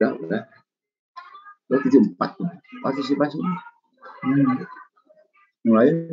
Udah. 74 partisipasi. Mulai.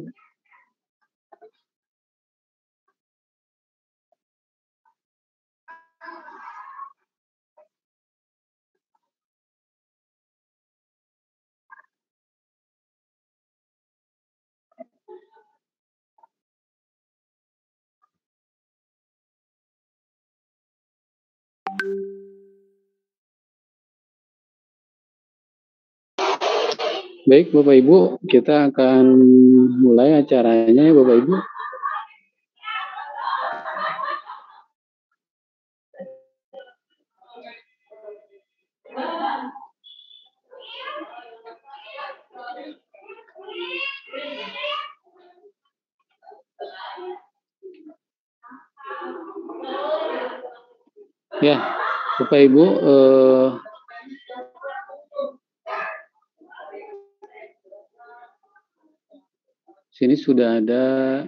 Baik, Bapak Ibu, kita akan mulai acaranya ya Bapak Ibu. Ya, Bapak Ibu, sini sudah ada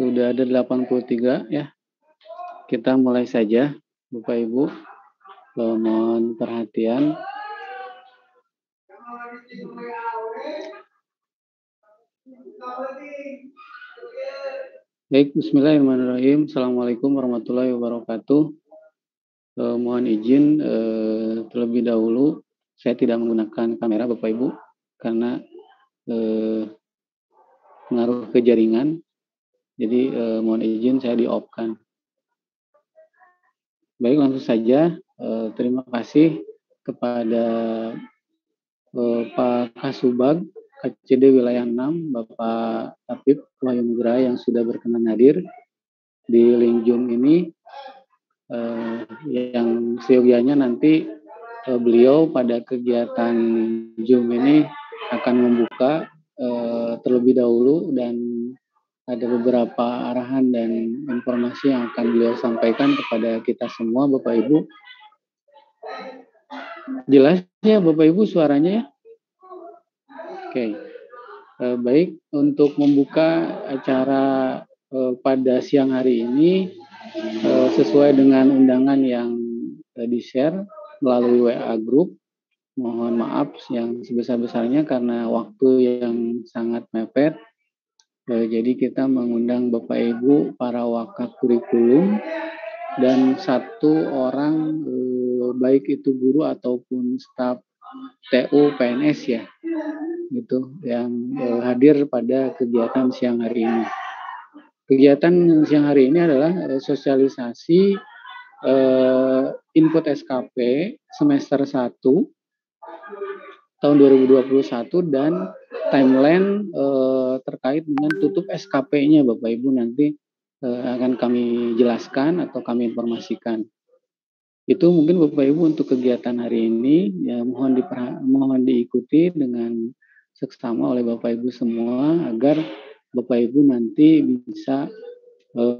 83 ya. Kita mulai saja, Bapak Ibu. Mohon perhatian. Baik, bismillahirrahmanirrahim. Assalamualaikum warahmatullahi wabarakatuh. Mohon izin terlebih dahulu saya tidak menggunakan kamera Bapak Ibu karena pengaruh ke jaringan. Jadi mohon izin saya di-off-kan. Baik, langsung saja. Terima kasih kepada Pak Kasubag KCD Wilayah 6, Bapak Tapip Wahyu Nugraha yang sudah berkenan hadir di link Zoom ini. Yang seyogianya nanti beliau pada kegiatan Zoom ini akan membuka terlebih dahulu dan ada beberapa arahan dan informasi yang akan beliau sampaikan kepada kita semua Bapak Ibu. Jelas ya Bapak Ibu suaranya ya? Oke. Baik, untuk membuka acara pada siang hari ini sesuai dengan undangan yang di-share melalui WA Group. Mohon maaf yang sebesar-besarnya karena waktu yang sangat mepet. Jadi kita mengundang Bapak Ibu para wakaf kurikulum dan satu orang baik itu guru ataupun staf TU PNS ya, gitu yang hadir pada kegiatan siang hari ini. Kegiatan siang hari ini adalah sosialisasi input SKP semester 1 tahun 2021 dan timeline terkait dengan tutup SKP-nya Bapak Ibu nanti akan kami jelaskan atau kami informasikan. Itu mungkin Bapak Ibu untuk kegiatan hari ini ya mohon diikuti dengan seksama oleh Bapak Ibu semua agar Bapak Ibu nanti bisa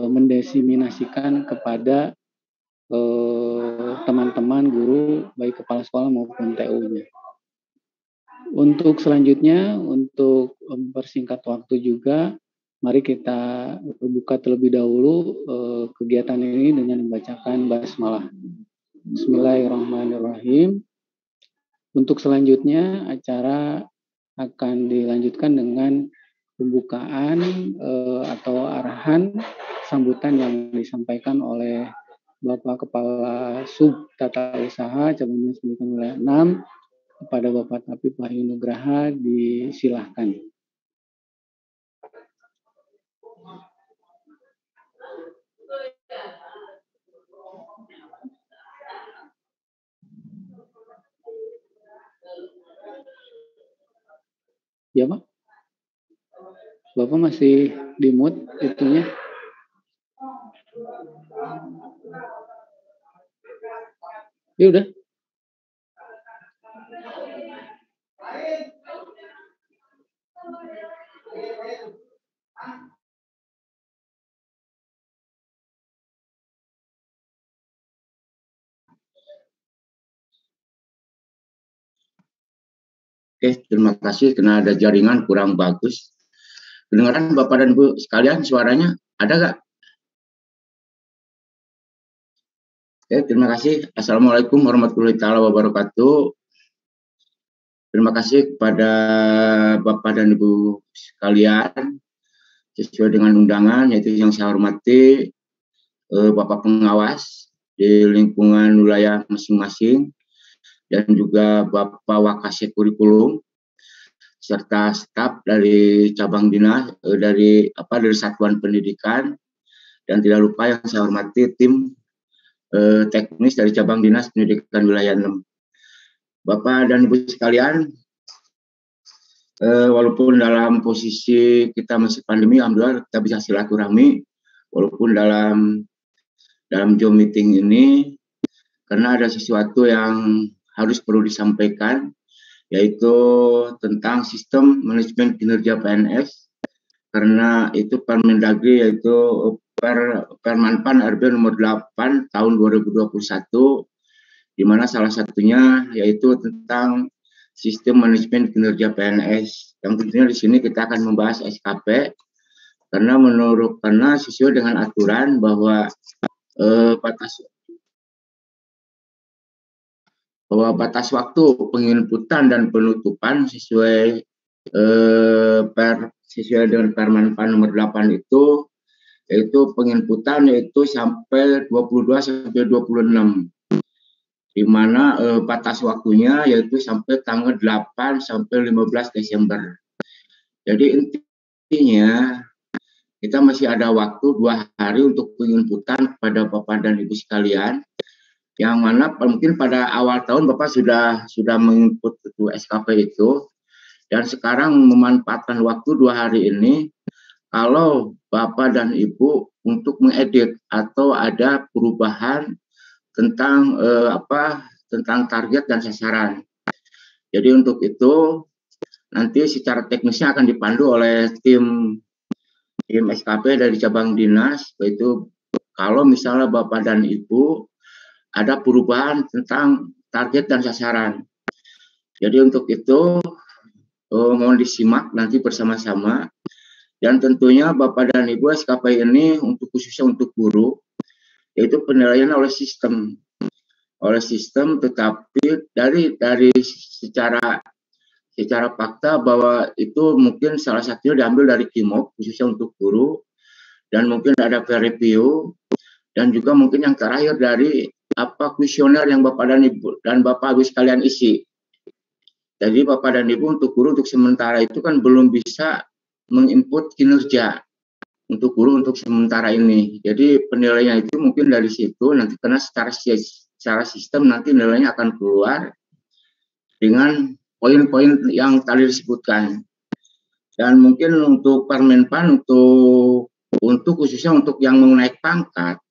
mendesiminasikan kepada teman-teman guru baik kepala sekolah maupun TU-nya. Untuk selanjutnya, untuk mempersingkat waktu juga, mari kita buka terlebih dahulu kegiatan ini dengan membacakan basmalah. Bismillahirrahmanirrahim. Untuk selanjutnya, acara akan dilanjutkan dengan pembukaan atau arahan sambutan yang disampaikan oleh Bapak Kepala Sub Tata Usaha Cabang Dinas Pendidikan Wilayah 6 kepada Bapak Tapip Wahyu Nugraha, disilahkan. Ya Pak, Bapak masih di mute itunya. Ya udah. Oke, terima kasih karena ada jaringan kurang bagus. Kedengaran Bapak dan Bu sekalian suaranya ada nggak? Terima kasih. Assalamualaikum warahmatullahi wabarakatuh. Terima kasih kepada Bapak dan Ibu sekalian, sesuai dengan undangan, yaitu yang saya hormati Bapak pengawas di lingkungan wilayah masing-masing, dan juga Bapak Wakasek Kurikulum, serta staf dari cabang dinas, dari Satuan Pendidikan, dan tidak lupa yang saya hormati tim teknis dari cabang dinas pendidikan wilayah 6. Bapak dan Ibu sekalian, walaupun dalam posisi kita masih pandemi, alhamdulillah kita bisa silaturahmi, walaupun dalam Zoom meeting ini, karena ada sesuatu yang harus perlu disampaikan, yaitu tentang sistem manajemen kinerja PNS, karena itu Permendagri, yaitu Permanpan RB nomor 8 tahun 2021, di mana salah satunya yaitu tentang sistem manajemen kinerja PNS, yang tentunya di sini kita akan membahas SKP, karena sesuai dengan aturan bahwa batas waktu penginputan dan penutupan sesuai dengan Permanpan nomor 8 itu, yaitu penginputan yaitu sampai 22 sampai 26, di mana batas waktunya yaitu sampai tanggal 8 sampai 15 Desember. Jadi intinya kita masih ada waktu 2 hari untuk penginputan kepada Bapak dan Ibu sekalian, yang mana mungkin pada awal tahun Bapak sudah menginput itu SKP itu, dan sekarang memanfaatkan waktu 2 hari ini kalau Bapak dan Ibu untuk mengedit atau ada perubahan tentang tentang target dan sasaran. Jadi untuk itu nanti secara teknisnya akan dipandu oleh tim SKP dari cabang dinas, yaitu kalau misalnya Bapak dan Ibu ada perubahan tentang target dan sasaran. Jadi untuk itu mohon disimak nanti bersama-sama, dan tentunya Bapak dan Ibu SKP ini khususnya untuk guru, yaitu penilaian oleh sistem, tetapi dari secara fakta bahwa itu mungkin salah satunya diambil dari KIMOP khususnya untuk guru, dan mungkin ada peer review, dan juga mungkin yang terakhir dari kuesioner yang Bapak dan Bapak Ibu sekalian isi. Jadi Bapak dan Ibu untuk guru untuk sementara itu kan belum bisa menginput kinerja untuk guru untuk sementara ini. Jadi penilaian itu mungkin dari situ nanti, karena secara sistem nanti nilainya akan keluar dengan poin-poin yang tadi disebutkan. Dan mungkin untuk Permenpan untuk khususnya untuk yang mau naik pangkat,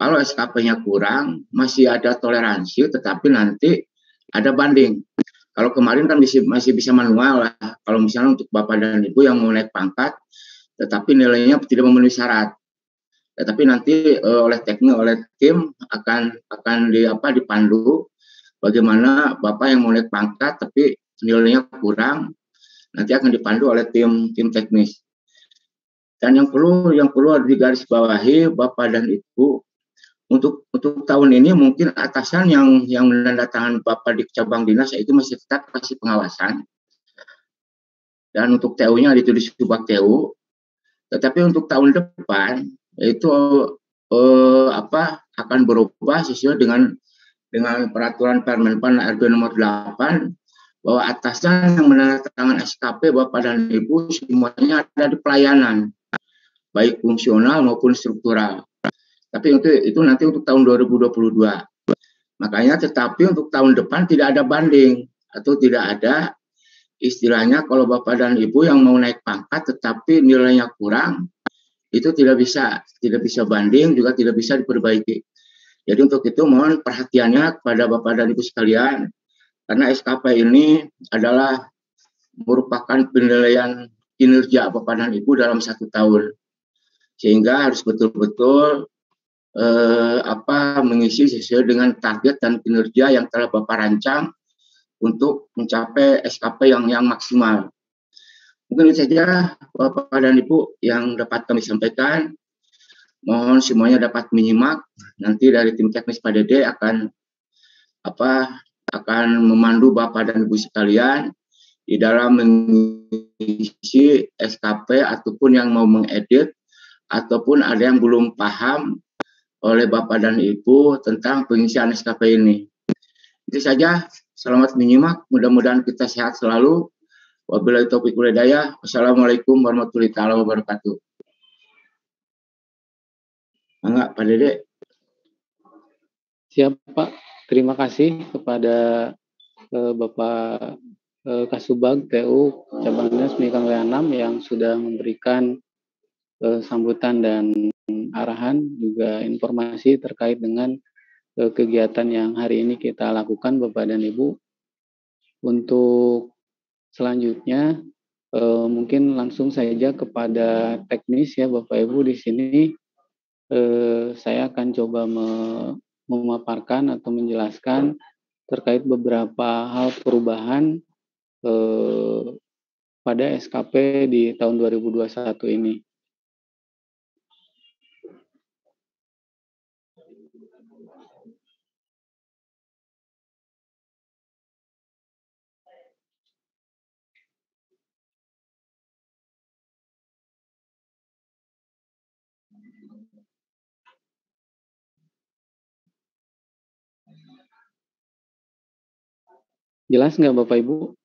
kalau SKP-nya kurang masih ada toleransi, tetapi nanti ada banding. Kalau kemarin kan masih bisa manual lah, kalau misalnya untuk Bapak dan Ibu yang mau naik pangkat tetapi nilainya tidak memenuhi syarat. Tetapi nanti oleh tim akan dipandu bagaimana Bapak yang mau naik pangkat tapi nilainya kurang, nanti akan dipandu oleh tim teknis. Dan yang perlu digarisbawahi Bapak dan Ibu, untuk tahun ini mungkin atasan yang menandatangani Bapak di cabang dinas itu masih tetap kasih pengawasan, dan untuk TU-nya ditulis Subak TU. Tetapi untuk tahun depan itu akan berubah sesuai dengan peraturan Permenpan RB nomor 8, bahwa atasan yang menandatangani SKP Bapak dan Ibu semuanya ada di pelayanan, baik fungsional maupun struktural. Tapi itu nanti untuk tahun 2022. Makanya tetapi untuk tahun depan tidak ada banding atau tidak ada istilahnya kalau Bapak dan Ibu yang mau naik pangkat tetapi nilainya kurang, itu tidak bisa banding, juga tidak bisa diperbaiki. Jadi untuk itu mohon perhatiannya kepada Bapak dan Ibu sekalian, karena SKP ini adalah merupakan penilaian kinerja Bapak dan Ibu dalam 1 tahun. Sehingga harus betul-betul mengisi sesuai dengan target dan kinerja yang telah Bapak rancang untuk mencapai SKP yang maksimal. Mungkin itu saja Bapak dan Ibu yang dapat kami sampaikan. Mohon semuanya dapat menyimak. Nanti dari tim teknis Pak Dede akan memandu Bapak dan Ibu sekalian di dalam mengisi SKP ataupun yang mau mengedit ataupun ada yang belum paham oleh Bapak dan Ibu tentang pengisian SKP ini. Itu saja. Selamat menyimak. Mudah-mudahan kita sehat selalu. Wabillahi taufiq wal hidayah. Wassalamualaikum warahmatullahi wabarakatuh. Enggak, Pak Dede. Siap, Pak. Terima kasih kepada Bapak Kasubag TU Cabang Dinas Pendidikan Wilayah 6 yang sudah memberikan sambutan dan arahan juga informasi terkait dengan kegiatan yang hari ini kita lakukan, Bapak dan Ibu. Untuk selanjutnya mungkin langsung saja kepada teknis ya Bapak Ibu di sini. Saya akan coba memaparkan atau menjelaskan terkait beberapa hal perubahan pada SKP di tahun 2021 ini. Jelas nggak Bapak Ibu?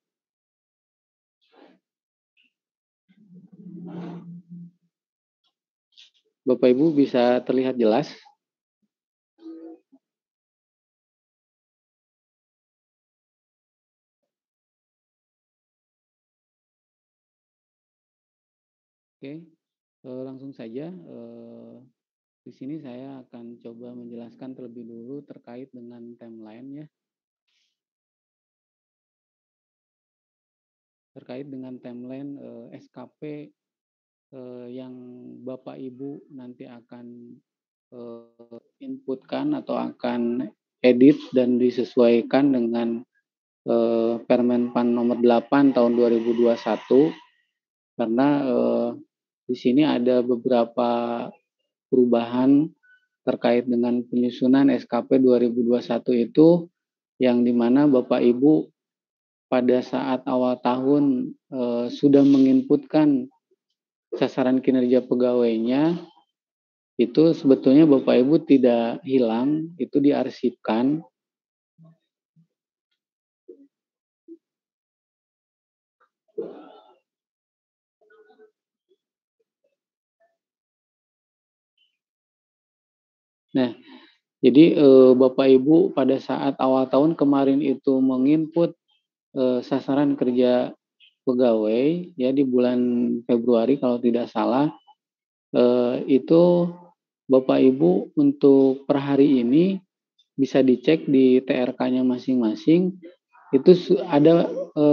Bapak Ibu bisa terlihat jelas? Oke, langsung saja. Di sini saya akan coba menjelaskan terlebih dulu terkait dengan timeline ya. Terkait dengan timeline SKP yang Bapak Ibu nanti akan inputkan atau akan edit dan disesuaikan dengan Permenpan nomor 8 tahun 2021 karena di sini ada beberapa perubahan terkait dengan penyusunan SKP 2021 itu yang dimana Bapak Ibu pada saat awal tahun sudah menginputkan sasaran kinerja pegawainya, itu sebetulnya Bapak Ibu tidak hilang, itu diarsipkan. Nah, jadi Bapak Ibu pada saat awal tahun kemarin itu menginput sasaran kerja pegawai ya di bulan Februari kalau tidak salah, itu Bapak Ibu untuk per hari ini bisa dicek di TRK-nya masing-masing itu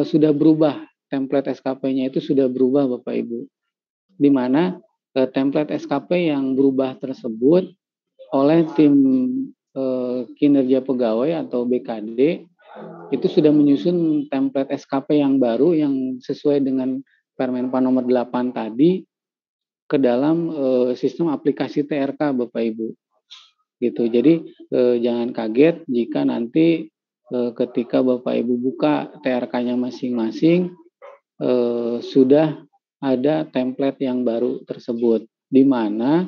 sudah berubah, template SKP-nya itu sudah berubah Bapak Ibu, di mana template SKP yang berubah tersebut oleh tim kinerja pegawai atau BKD itu sudah menyusun template SKP yang baru yang sesuai dengan Permenpan nomor 8 tadi ke dalam sistem aplikasi TRK Bapak Ibu. Gitu. Jadi jangan kaget jika nanti ketika Bapak Ibu buka TRK-nya masing-masing sudah ada template yang baru tersebut, di mana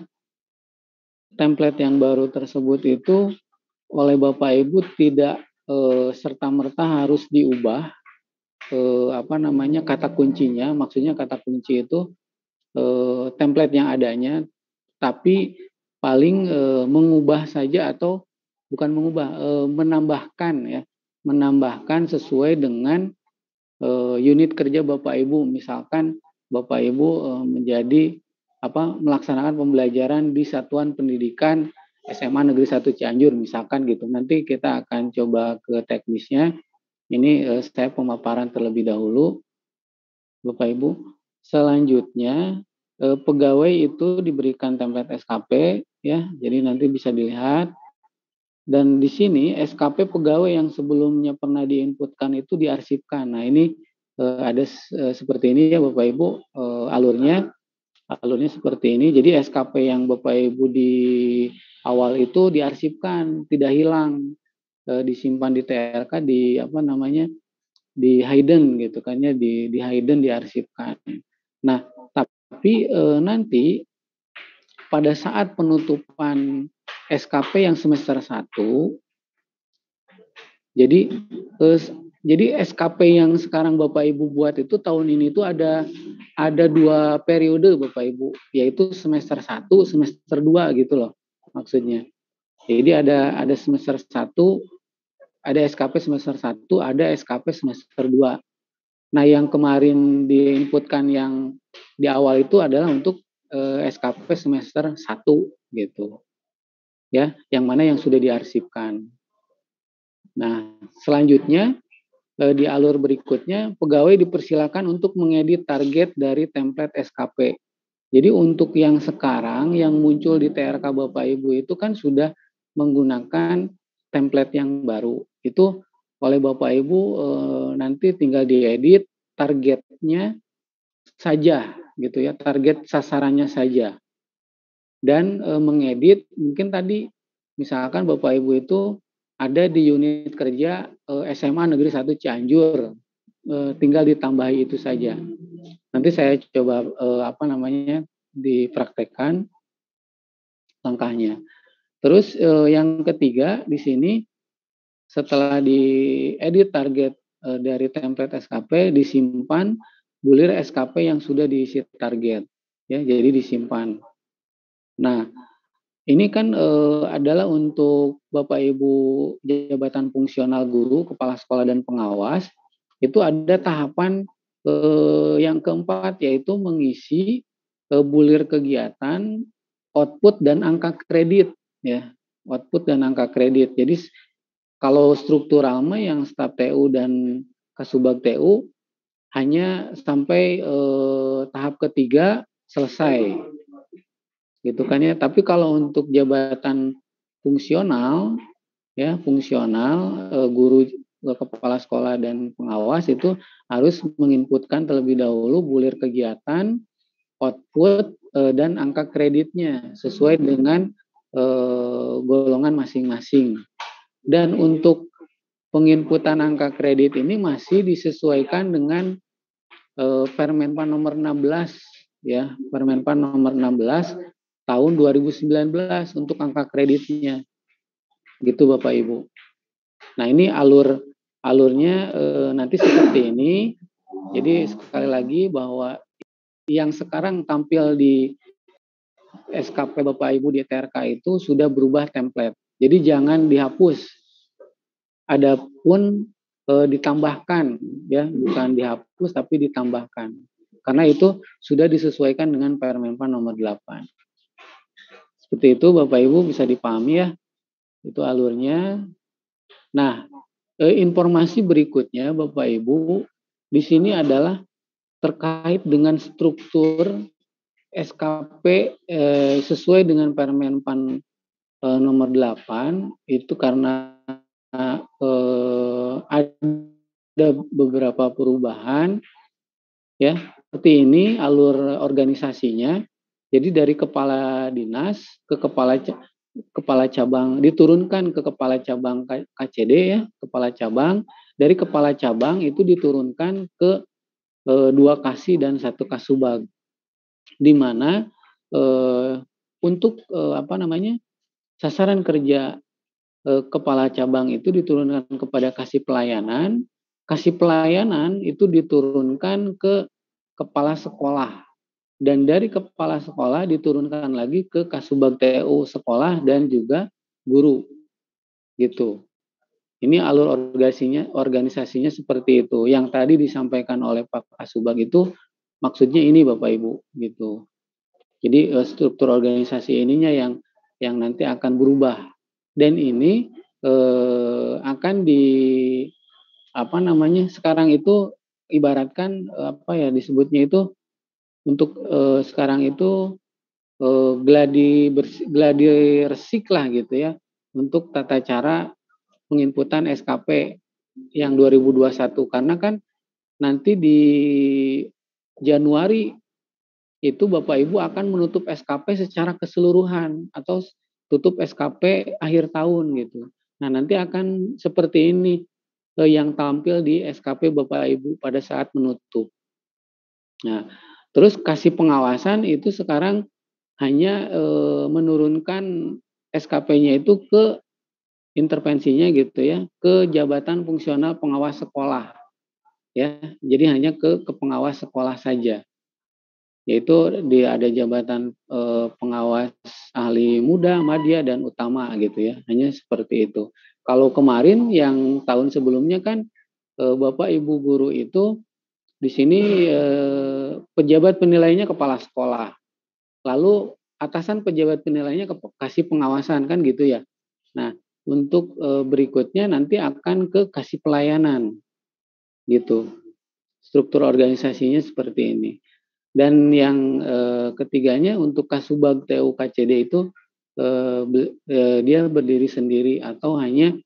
template yang baru tersebut itu oleh Bapak Ibu tidak serta-merta harus diubah kata kuncinya. Maksudnya kata kunci itu template yang adanya, tapi paling mengubah saja atau bukan mengubah, menambahkan sesuai dengan unit kerja Bapak Ibu. Misalkan Bapak Ibu menjadi melaksanakan pembelajaran di Satuan Pendidikan SMA Negeri 1 Cianjur misalkan gitu. Nanti kita akan coba ke teknisnya. Ini saya pemaparan terlebih dahulu Bapak Ibu. Selanjutnya pegawai itu diberikan template SKP ya. Jadi nanti bisa dilihat. Dan di sini SKP pegawai yang sebelumnya pernah diinputkan itu diarsipkan. Nah, ini ada seperti ini ya Bapak Ibu alurnya. alurnya seperti ini. Jadi SKP yang Bapak Ibu di awal itu diarsipkan, tidak hilang, disimpan di TRK di apa namanya, di hidden gitu kan ya, di hidden, diarsipkan. Nah, tapi nanti pada saat penutupan SKP yang semester 1, jadi SKP yang sekarang Bapak Ibu buat itu tahun ini itu ada 2 periode Bapak Ibu, yaitu semester 1, semester 2 gitu loh maksudnya. Jadi ada semester 1, ada SKP semester 1, ada SKP semester 2. Nah, yang kemarin diinputkan yang di awal itu adalah untuk SKP semester 1 gitu. Ya, yang mana yang sudah diarsipkan. Nah, selanjutnya di alur berikutnya pegawai dipersilakan untuk mengedit target dari template SKP. Jadi untuk yang sekarang yang muncul di TRK Bapak Ibu itu kan sudah menggunakan template yang baru. Itu oleh Bapak Ibu nanti tinggal diedit targetnya saja gitu ya, target sasarannya saja. Dan mengedit mungkin tadi misalkan Bapak Ibu itu ada di unit kerja SMA Negeri 1 Cianjur, tinggal ditambahi itu saja. Nanti saya coba dipraktekkan langkahnya. Terus yang ketiga di sini setelah diedit target dari template SKP, disimpan bulir SKP yang sudah diisi target, ya, jadi disimpan. Nah, ini kan adalah untuk Bapak Ibu jabatan fungsional guru, kepala sekolah dan pengawas. Itu ada tahapan yang keempat, yaitu mengisi bulir kegiatan, output dan angka kredit, ya, output dan angka kredit. Jadi kalau struktural mah yang staf TU dan Kasubag TU hanya sampai tahap ketiga selesai, gitu kan ya. Tapi kalau untuk jabatan fungsional, ya, guru, kepala sekolah dan pengawas itu harus menginputkan terlebih dahulu bulir kegiatan, output dan angka kreditnya sesuai dengan golongan masing-masing. Dan untuk penginputan angka kredit ini masih disesuaikan dengan Permenpan nomor 16, ya, Permenpan nomor 16 tahun 2019 untuk angka kreditnya. Gitu Bapak Ibu. Nah, ini alurnya nanti seperti ini. Jadi sekali lagi bahwa yang sekarang tampil di SKP Bapak Ibu di TRK itu sudah berubah template. Jadi jangan dihapus. Adapun ditambahkan, ya, bukan dihapus tapi ditambahkan. Karena itu sudah disesuaikan dengan Permenpan nomor 8. Seperti itu Bapak Ibu, bisa dipahami ya. Itu alurnya. Nah, informasi berikutnya Bapak Ibu di sini adalah terkait dengan struktur SKP sesuai dengan Permenpan nomor 8 itu karena ada beberapa perubahan, ya. Seperti ini alur organisasinya. Jadi dari kepala dinas ke kepala cabang, diturunkan ke kepala cabang KCD, ya, kepala cabang. Dari kepala cabang itu diturunkan ke 2 Kasih dan 1 Kasubag. Di mana untuk sasaran kerja kepala cabang itu diturunkan kepada kasih pelayanan itu diturunkan ke kepala sekolah, dan dari kepala sekolah diturunkan lagi ke Kasubag TU sekolah dan juga guru, gitu. Ini alur organisasinya seperti itu. Yang tadi disampaikan oleh Pak Kasubag itu maksudnya ini Bapak Ibu, gitu. Jadi struktur organisasi ininya yang nanti akan berubah, dan ini akan sekarang itu ibaratkan disebutnya itu untuk sekarang itu gladi resik lah gitu ya, untuk tata cara penginputan SKP yang 2021, karena kan nanti di Januari itu Bapak Ibu akan menutup SKP secara keseluruhan atau tutup SKP akhir tahun gitu. Nah, nanti akan seperti ini yang tampil di SKP Bapak Ibu pada saat menutup. Nah, terus kasih pengawasan itu sekarang hanya menurunkan SKP-nya itu ke intervensinya gitu ya, ke jabatan fungsional pengawas sekolah ya. Jadi hanya ke pengawas sekolah saja. Yaitu ada jabatan pengawas ahli muda, madya dan utama gitu ya. Hanya seperti itu. Kalau kemarin yang tahun sebelumnya kan Bapak Ibu guru itu di sini pejabat penilainya kepala sekolah. Lalu atasan pejabat penilainya kasih pengawasan kan gitu ya. Nah, untuk berikutnya nanti akan ke kasih pelayanan gitu. Struktur organisasinya seperti ini. Dan yang ketiganya untuk Kasubag TU KCD itu dia berdiri sendiri atau hanya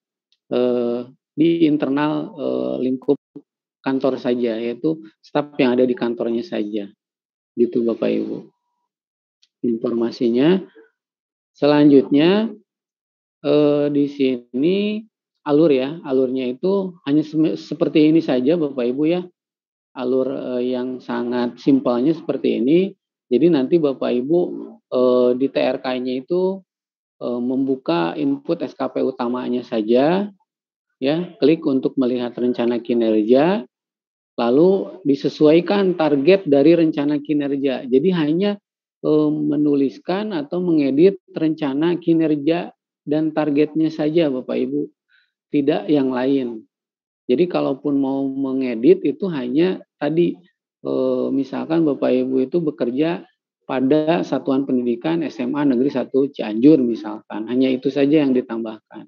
di internal lingkup kantor saja, yaitu staf yang ada di kantornya saja. Gitu Bapak Ibu. Informasinya. Selanjutnya di sini alurnya itu hanya seperti ini saja Bapak Ibu ya. Alur yang sangat simpelnya seperti ini. Jadi nanti Bapak Ibu di TRK-nya itu membuka input SKP utamanya saja, ya, klik untuk melihat rencana kinerja, lalu disesuaikan target dari rencana kinerja. Jadi hanya menuliskan atau mengedit rencana kinerja dan targetnya saja Bapak Ibu, tidak yang lain. Jadi kalaupun mau mengedit itu hanya tadi misalkan Bapak Ibu itu bekerja pada satuan pendidikan SMA Negeri 1 Cianjur misalkan, hanya itu saja yang ditambahkan.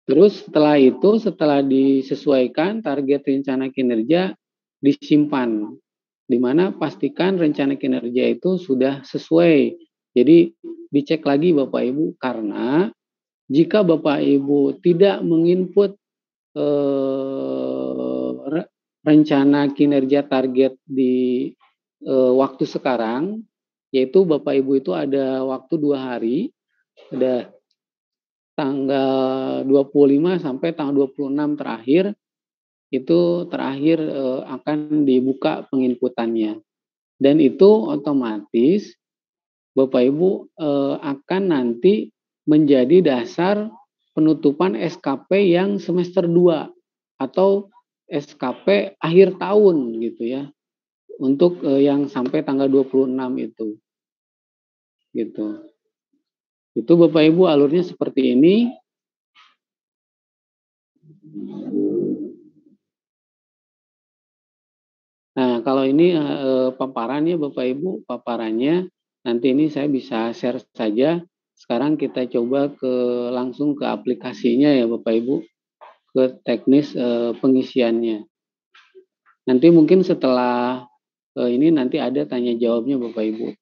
Terus setelah disesuaikan target rencana kinerja disimpan, di mana pastikan rencana kinerja itu sudah sesuai. Jadi dicek lagi Bapak Ibu, karena jika Bapak Ibu tidak menginput rencana kinerja target di waktu sekarang, yaitu Bapak Ibu itu ada waktu 2 hari, ada tanggal 25 sampai tanggal 26 terakhir, itu terakhir akan dibuka penginputannya. Dan itu otomatis Bapak Ibu akan nanti menjadi dasar penutupan SKP yang semester 2 atau SKP akhir tahun gitu ya. Untuk yang sampai tanggal 26 itu. Gitu. Itu Bapak Ibu alurnya seperti ini. Nah, kalau ini paparannya Bapak Ibu, paparannya nanti ini saya bisa share saja. Sekarang kita coba langsung ke aplikasinya ya Bapak Ibu, ke teknis pengisiannya. Nanti mungkin setelah ini nanti ada tanya jawabnya Bapak Ibu.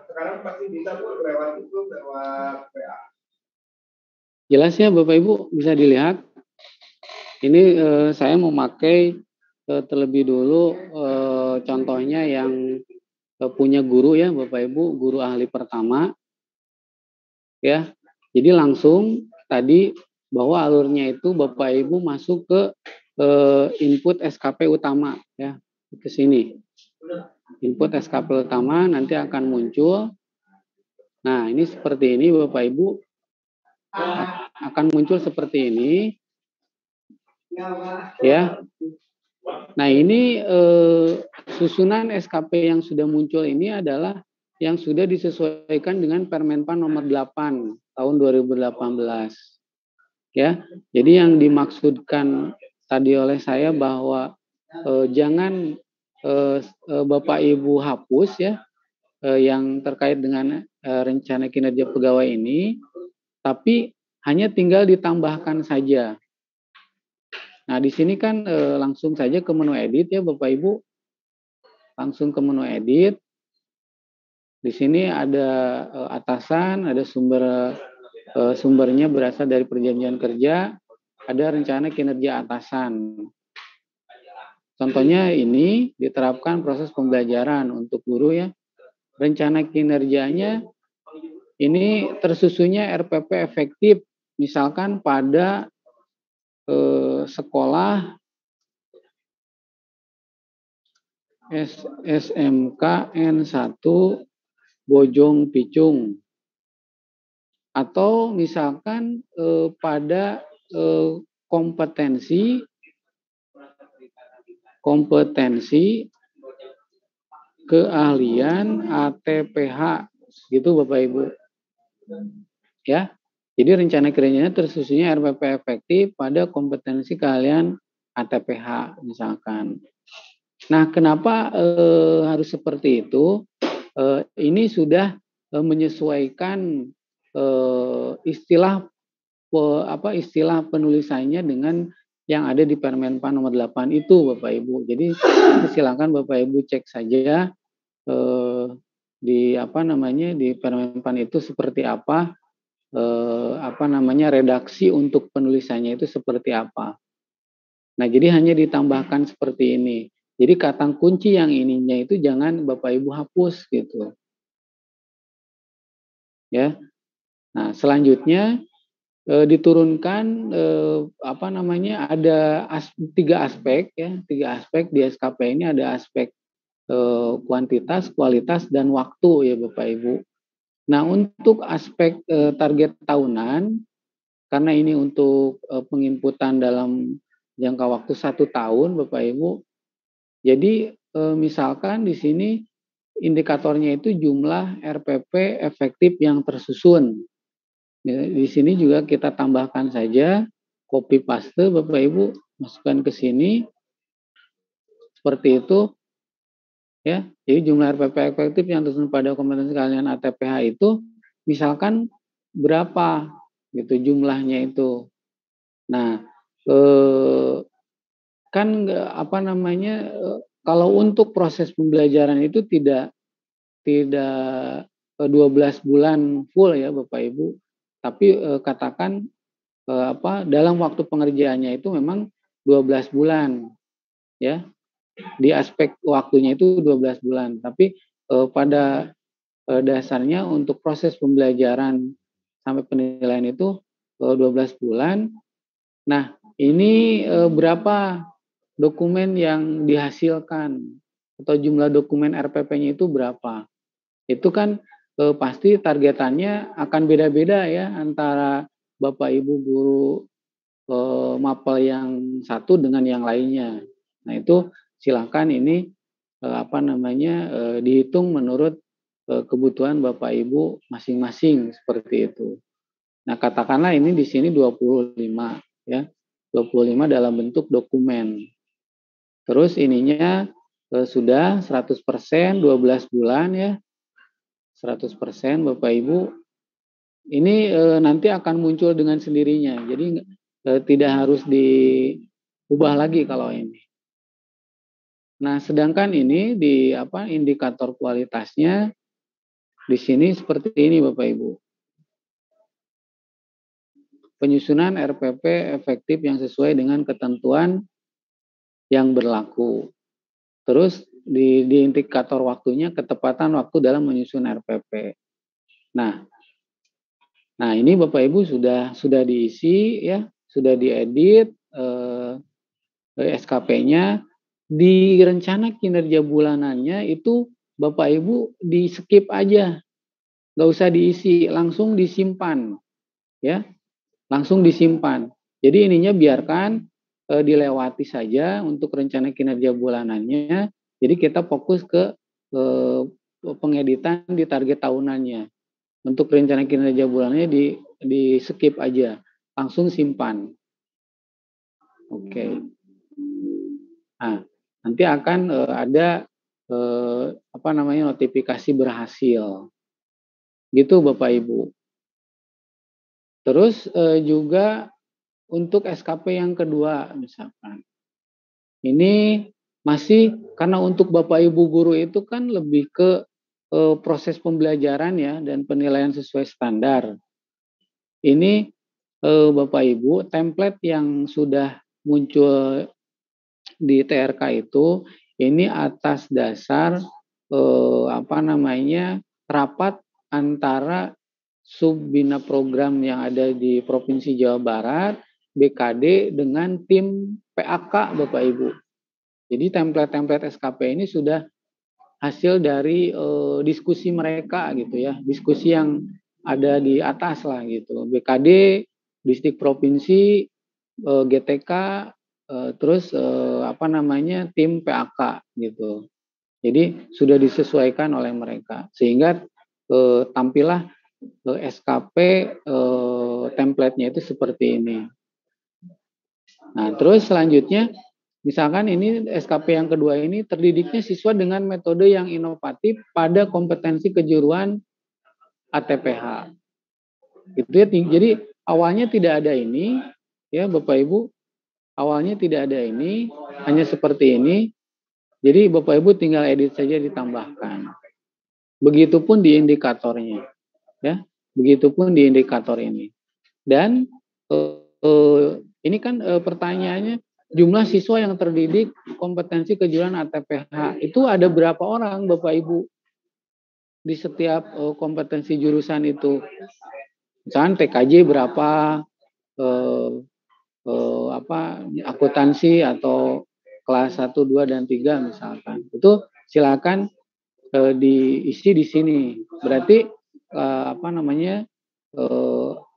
Sekarang pasti bisa lewat itu, lewat WA. Jelas ya Bapak Ibu, bisa dilihat. Ini saya memakai terlebih dulu contohnya yang punya guru ya Bapak Ibu, guru ahli pertama ya. Jadi langsung tadi bahwa alurnya itu Bapak Ibu masuk ke input SKP utama ya, ke sini. Input SKP utama nanti akan muncul. Nah, ini seperti ini Bapak Ibu, akan muncul seperti ini ya. Nah, ini susunan SKP yang sudah muncul ini adalah yang sudah disesuaikan dengan Permenpan nomor 8 tahun 2018. Ya. Jadi yang dimaksudkan tadi oleh saya bahwa jangan Bapak Ibu hapus ya yang terkait dengan rencana kinerja pegawai ini, tapi hanya tinggal ditambahkan saja. Nah, di sini kan langsung saja ke menu edit ya Bapak Ibu. Langsung ke menu edit. Di sini ada atasan, ada sumbernya berasal dari perjanjian kerja, ada rencana kinerja atasan. Contohnya ini diterapkan proses pembelajaran untuk guru ya. Rencana kinerjanya ini tersusunnya RPP efektif, misalkan pada sekolah SMK N1 Bojong Picung, atau misalkan pada kompetensi keahlian ATPH gitu Bapak Ibu ya. Jadi rencana kerjanya tersusunnya RPP efektif pada kompetensi keahlian ATPH misalkan. Nah, kenapa harus seperti itu? Ini sudah menyesuaikan istilah penulisannya dengan yang ada di Permenpan nomor 8 itu Bapak Ibu. Jadi silakan Bapak Ibu cek saja di di Permenpan itu seperti apa redaksi untuk penulisannya itu seperti apa. Nah, jadi hanya ditambahkan seperti ini. Jadi kata kunci yang ininya itu jangan Bapak Ibu hapus gitu. Ya. Nah, selanjutnya diturunkan ada tiga aspek ya, di SKP ini ada aspek kuantitas, kualitas dan waktu ya Bapak Ibu. Nah, untuk aspek target tahunan, karena ini untuk penginputan dalam jangka waktu 1 tahun Bapak Ibu. Jadi misalkan di sini indikatornya itu jumlah RPP efektif yang tersusun. Ya, di sini juga kita tambahkan saja, copy paste Bapak Ibu, masukkan ke sini. Seperti itu. Ya, jadi jumlah RPP efektif yang tersusun pada kompetensi keahlian ATPH itu misalkan berapa gitu jumlahnya itu. Nah, kan kalau untuk proses pembelajaran itu tidak 12 bulan full ya Bapak Ibu, tapi katakan dalam waktu pengerjaannya itu memang 12 bulan ya. Di aspek waktunya itu 12 bulan, tapi pada dasarnya untuk proses pembelajaran sampai penilaian itu 12 bulan. Nah, ini berapa dokumen yang dihasilkan atau jumlah dokumen RPP-nya itu berapa? Itu kan pasti targetannya akan beda-beda ya antara Bapak Ibu guru mapel yang satu dengan yang lainnya. Nah, itu silakan ini dihitung menurut kebutuhan Bapak Ibu masing-masing seperti itu. Nah, katakanlah ini di sini 25 ya. 25 dalam bentuk dokumen. Terus ininya sudah 100% 12 bulan ya. 100% Bapak Ibu. Ini nanti akan muncul dengan sendirinya. Jadi tidak harus diubah lagi kalau ini. Nah, sedangkan ini di indikator kualitasnya di sini seperti ini Bapak Ibu. penyusunan RPP efektif yang sesuai dengan ketentuan yang berlaku. Terus di indikator waktunya ketepatan waktu dalam menyusun RPP. Nah ini Bapak Ibu sudah diisi ya, sudah diedit SKP-nya. Di rencana kinerja bulanannya itu Bapak Ibu di skip aja, nggak usah diisi, langsung disimpan ya, langsung disimpan. Jadi ininya biarkan dilewati saja untuk rencana kinerja bulanannya. Jadi kita fokus ke pengeditan di target tahunannya. Untuk rencana kinerja bulanannya di skip aja, langsung simpan. Oke. Nah, nanti akan ada notifikasi berhasil. Gitu Bapak Ibu. Terus juga untuk SKP yang kedua misalkan. Ini masih karena untuk Bapak Ibu guru itu kan lebih ke proses pembelajaran ya dan penilaian sesuai standar. Ini Bapak Ibu template yang sudah muncul di TRK itu ini atas dasar rapat antara subbina program yang ada di Provinsi Jawa Barat, BKD dengan tim PAK Bapak Ibu. Jadi template-template SKP ini sudah hasil dari diskusi mereka gitu ya, diskusi yang ada di atas lah gitu. BKD, distrik provinsi, GTK, terus tim PAK gitu. Jadi sudah disesuaikan oleh mereka sehingga tampillah SKP template-nya itu seperti ini. Nah, terus selanjutnya misalkan ini SKP yang kedua ini terdidiknya siswa dengan metode yang inovatif pada kompetensi kejuruan ATPH. Gitu ya. Jadi awalnya tidak ada ini ya Bapak Ibu. Awalnya tidak ada ini, hanya seperti ini. Jadi Bapak Ibu tinggal edit saja ditambahkan. Begitupun di indikatornya, ya. Begitupun di indikator ini. Dan ini kan pertanyaannya jumlah siswa yang terdidik kompetensi kejuruan ATPH itu ada berapa orang Bapak Ibu di setiap kompetensi jurusan itu? Misalkan TKJ berapa? Akuntansi atau kelas 1, 2, dan 3 misalkan. Itu silakan diisi di sini. Berarti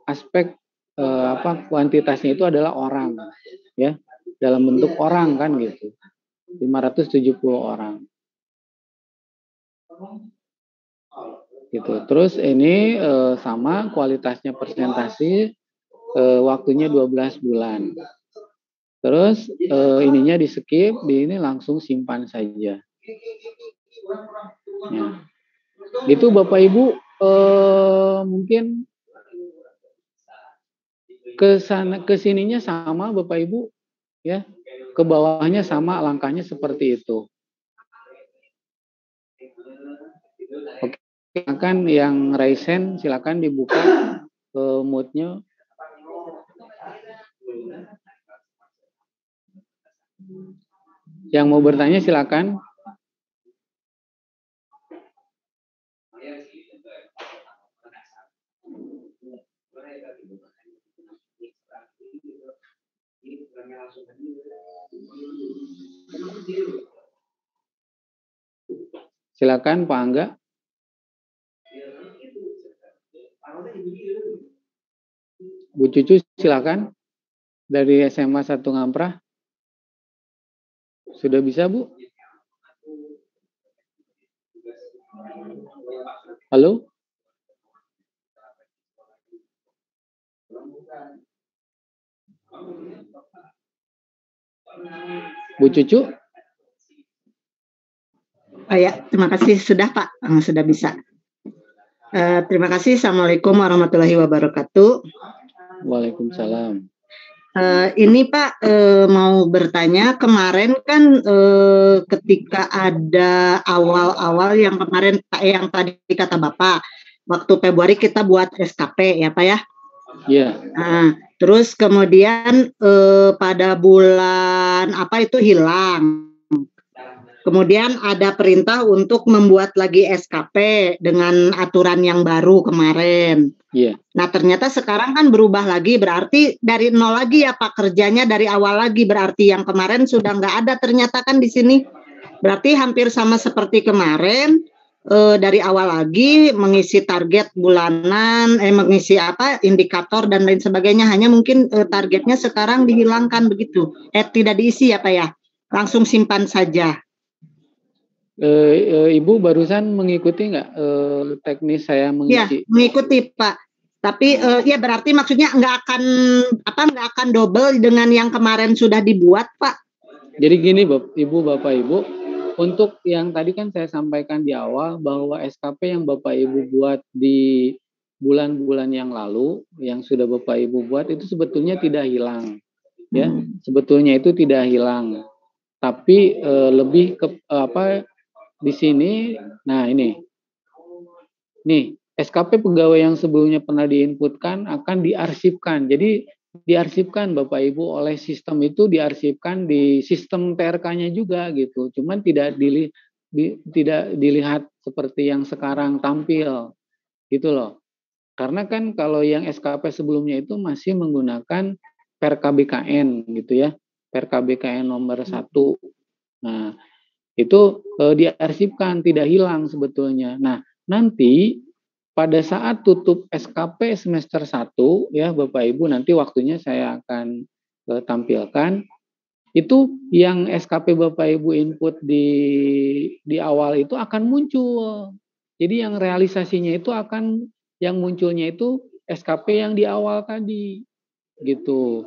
aspek kuantitasnya itu adalah orang ya. Dalam bentuk orang kan gitu. 570 orang. Gitu. Terus ini sama kualitasnya persentase waktunya 12 bulan. Terus ininya di skip, di ini langsung simpan saja. Ya. Gitu Bapak Ibu mungkin ke sininya sama Bapak Ibu ya. Ke bawahnya sama langkahnya seperti itu. Oke, silakan yang raise hand silakan dibuka mute-nya. Yang mau bertanya silakan. Silakan Pak Angga. Bu Cucu silakan dari SMA 1 Ngamprah. Sudah bisa Bu? Halo? Bu Cucu? Oh ya, terima kasih sudah Pak, sudah bisa. Terima kasih. Assalamualaikum warahmatullahi wabarakatuh. Waalaikumsalam. Ini Pak mau bertanya, kemarin kan ketika ada awal-awal yang kemarin yang tadi kata Bapak, waktu Februari kita buat SKP ya Pak ya. Iya. Nah, terus kemudian pada bulan apa itu hilang. Kemudian ada perintah untuk membuat lagi SKP dengan aturan yang baru kemarin. Iya. Nah, ternyata sekarang kan berubah lagi, berarti dari nol lagi ya Pak, kerjanya dari awal lagi, berarti yang kemarin sudah nggak ada ternyata kan di sini. Berarti hampir sama seperti kemarin, dari awal lagi mengisi target bulanan, mengisi apa indikator dan lain sebagainya. Hanya mungkin targetnya sekarang dihilangkan begitu. Tidak diisi ya Pak ya, langsung simpan saja. Ibu barusan mengikuti nggak teknis saya Ya, mengisi? mengikuti Pak. Tapi ya berarti maksudnya nggak akan double dengan yang kemarin sudah dibuat Pak. Jadi gini Ibu, Bapak Ibu, untuk yang tadi kan saya sampaikan di awal bahwa SKP yang Bapak Ibu buat di bulan-bulan yang lalu, yang sudah Bapak Ibu buat itu sebetulnya tidak hilang, ya, sebetulnya itu tidak hilang, tapi lebih ke apa di sini. Nah ini, nih SKP pegawai yang sebelumnya pernah diinputkan akan diarsipkan. Jadi diarsipkan Bapak Ibu oleh sistem itu, diarsipkan di sistem TRK-nya juga gitu. Cuman tidak dilihat seperti yang sekarang tampil gitu loh. Karena kan kalau yang SKP sebelumnya itu masih menggunakan PRKBKN gitu ya. PRKBKN nomor 1. Nah, itu diarsipkan, tidak hilang sebetulnya. Nah, nanti pada saat tutup SKP semester 1 ya Bapak Ibu, nanti waktunya saya akan tampilkan. Itu yang SKP Bapak Ibu input di awal itu akan muncul. Jadi yang realisasinya itu akan, yang munculnya itu SKP yang di awal tadi gitu.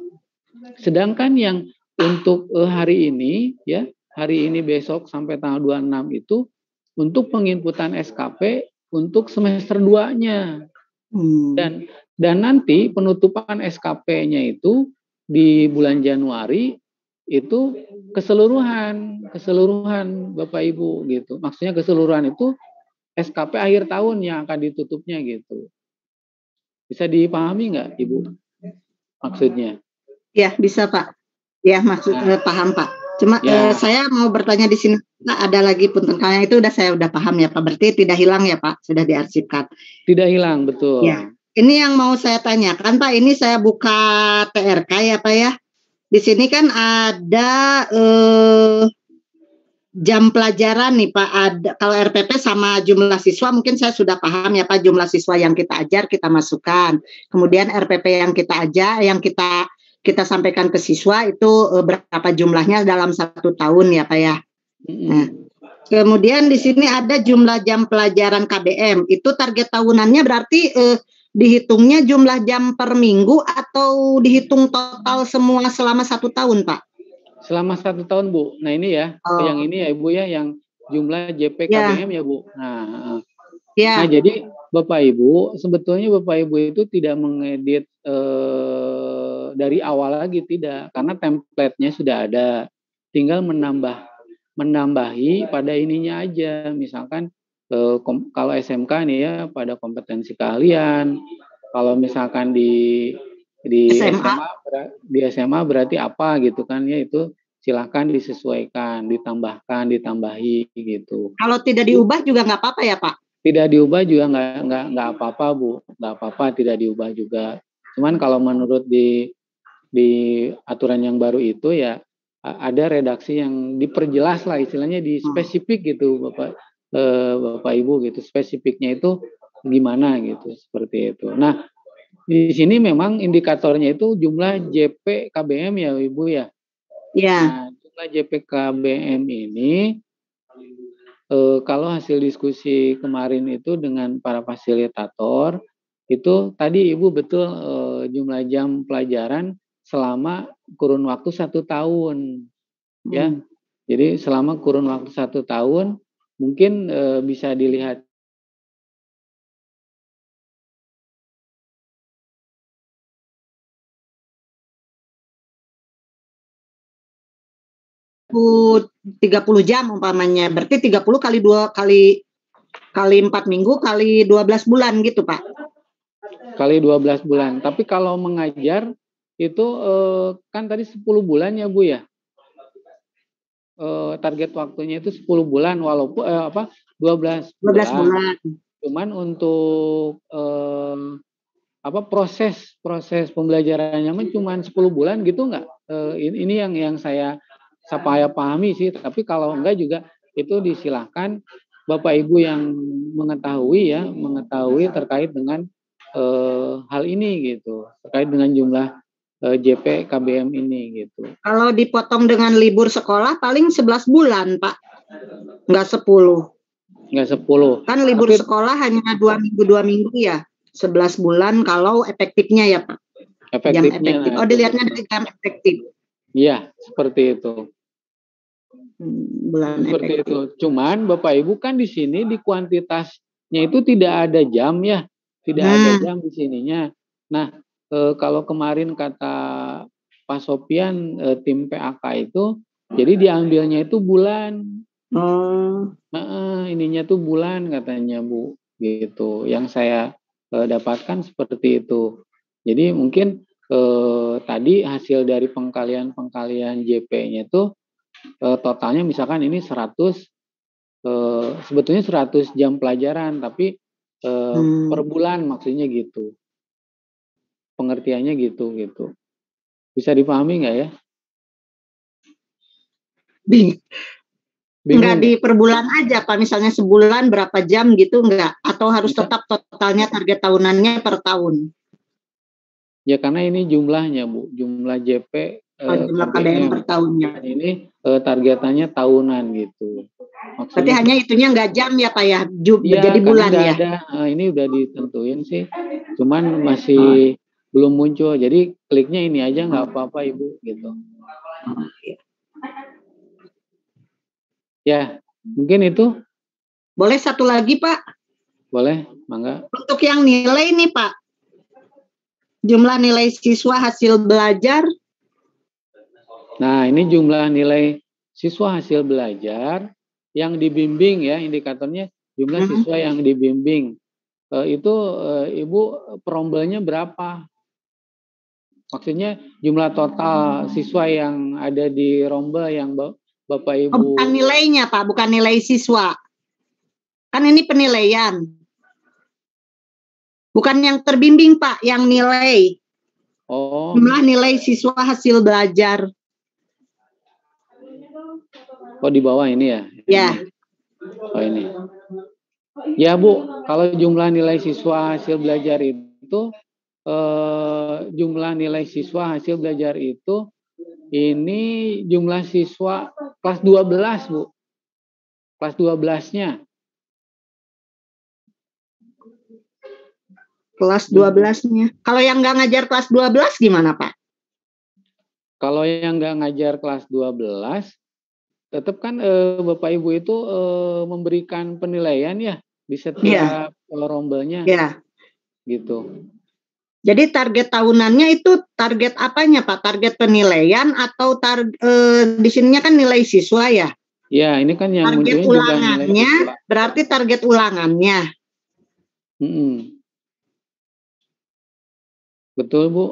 Sedangkan yang untuk hari ini ya, hari ini besok sampai tanggal 26 itu untuk penginputan SKP untuk semester 2-nya. Dan nanti penutupan SKP-nya itu di bulan Januari itu keseluruhan Bapak Ibu gitu. Maksudnya keseluruhan itu SKP akhir tahun yang akan ditutupnya gitu. Bisa dipahami nggak Ibu maksudnya? Ya, bisa Pak. Ya, maksudnya paham Pak. Cuma Ya. saya mau bertanya di sini, Pak, ada lagi punten kalian itu saya udah paham ya Pak. Berarti tidak hilang ya Pak, sudah diarsipkan. Tidak hilang, betul. Ya. Ini yang mau saya tanyakan Pak, ini saya buka TRK ya Pak ya. Di sini kan ada jam pelajaran nih Pak. Ada, kalau RPP sama jumlah siswa mungkin saya sudah paham ya Pak, jumlah siswa yang kita ajar kita masukkan. Kemudian RPP yang kita ajar, yang kita sampaikan ke siswa itu berapa jumlahnya dalam 1 tahun ya Pak ya. Nah, kemudian di sini ada jumlah jam pelajaran KBM. Itu target tahunannya berarti dihitungnya jumlah jam per minggu atau dihitung total semua selama 1 tahun Pak? Selama 1 tahun Bu. Nah ini ya, yang ini ya Ibu ya, yang jumlah JP KBM ya Bu. Nah, nah jadi Bapak Ibu, sebetulnya Bapak Ibu itu tidak mengedit dari awal lagi, tidak, karena template-nya sudah ada, tinggal menambahi pada ininya aja. Misalkan kalau SMK nih ya pada kompetensi keahlian, kalau misalkan di SMA berarti apa gitu kan ya, itu silakan disesuaikan, ditambahi gitu. Kalau tidak diubah juga nggak apa-apa ya Pak? Tidak diubah juga nggak apa-apa Bu, nggak apa-apa tidak diubah juga. Cuman kalau menurut di aturan yang baru itu ya ada redaksi yang diperjelas lah, istilahnya di spesifik gitu Bapak Ibu gitu, spesifiknya itu gimana gitu, seperti itu. Nah di sini memang indikatornya itu jumlah JP KBM ya Ibu ya. Iya. Nah, jumlah JP KBM ini kalau hasil diskusi kemarin itu dengan para fasilitator itu tadi Ibu betul jumlah jam pelajaran selama kurun waktu 1 tahun ya. Jadi selama kurun waktu 1 tahun mungkin bisa dilihat 30 jam umpamanya, berarti 30 kali 4 minggu kali 12 bulan gitu Pak? kali 12 bulan. Tapi kalau mengajar itu kan tadi 10 bulan ya Bu ya. Target waktunya itu 10 bulan walaupun 12 12 bulan. bulan. Cuman untuk proses pembelajarannya cuma 10 bulan gitu nggak? Ini yang saya pahami sih. Tapi kalau enggak juga itu disilahkan Bapak Ibu yang mengetahui terkait dengan hal ini gitu, terkait dengan jumlah JP KBM ini gitu. Kalau dipotong dengan libur sekolah paling 11 bulan Pak, nggak 10. Nggak 10. Kan libur sekolah hanya 2 minggu ya. 11 bulan kalau efektifnya ya Pak. Efektifnya. Jam efektif. Dilihatnya dari jam efektif. Iya, seperti itu. Bulan seperti efektif. itu. Cuman Bapak Ibu kan di sini di kuantitasnya itu tidak ada jam ya. Tidak ada jam di sininya. Nah, kalau kemarin kata Pak Sopian tim PAK itu, jadi diambilnya itu bulan. Ininya tuh bulan katanya Bu, gitu. Yang saya dapatkan seperti itu. Jadi mungkin tadi hasil dari pengkalian JP-nya itu totalnya misalkan ini 100 sebetulnya 100 jam pelajaran, tapi per bulan maksudnya gitu. Pengertiannya gitu. Bisa dipahami nggak ya? Enggak di per bulan aja Pak, misalnya sebulan berapa jam gitu enggak? Atau harus tetap totalnya target tahunannya per tahun? Ya karena ini jumlahnya Bu, jumlah JP jumlah KBM per tahunnya. Ini targetannya tahunan gitu. Maksudnya, berarti hanya itunya enggak jam ya Pak ya? Jadi bulan ya? Ada, ini udah ditentuin sih, cuman masih belum muncul. Jadi kliknya ini aja nggak apa-apa Ibu gitu. Ya, mungkin itu. Boleh satu lagi Pak? Boleh, mangga. Untuk yang nilai nih Pak, jumlah nilai siswa hasil belajar. Nah, ini jumlah nilai siswa hasil belajar yang dibimbing ya, indikatornya jumlah siswa yang dibimbing. Itu Ibu perombelnya berapa? Maksudnya jumlah total siswa yang ada di rombel yang Bapak Ibu. Bukan nilainya Pak, bukan nilai siswa. Kan ini penilaian. Bukan yang terbimbing Pak, yang nilai. Jumlah nilai siswa hasil belajar. Di bawah ini ya? Ya. Ini. Ya Bu, kalau jumlah nilai siswa hasil belajar itu, jumlah nilai siswa hasil belajar itu, ini jumlah siswa kelas 12 Bu. Kelas 12-nya. Kelas 12-nya. Kalau yang nggak ngajar kelas 12 gimana Pak? Kalau yang nggak ngajar kelas 12, tetap kan Bapak Ibu itu memberikan penilaian ya di setiap rombelnya. Iya. Gitu. Jadi target tahunannya itu target apanya Pak? Target penilaian atau di sininya kan nilai siswa ya? Ya, ini kan yang target ulangannya berarti target ulangannya. Betul Bu.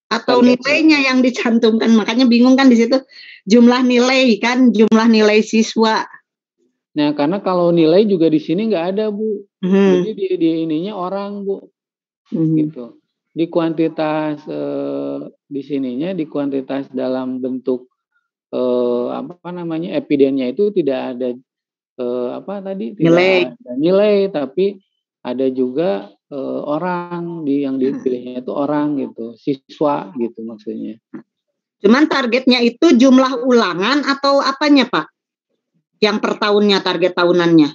Atau nilainya yang dicantumkan, makanya bingung kan di situ jumlah nilai kan, jumlah nilai siswa. Nah, karena kalau nilai juga di sini nggak ada Bu. Jadi di ininya orang Bu. Gitu. Di kuantitas di sininya di kuantitas dalam bentuk evidennya itu tidak ada nilai. Ada nilai, tapi ada juga orang yang dipilihnya itu orang gitu, siswa gitu maksudnya. Cuman targetnya itu jumlah ulangan atau apanya Pak? Yang per tahunnya target tahunannya?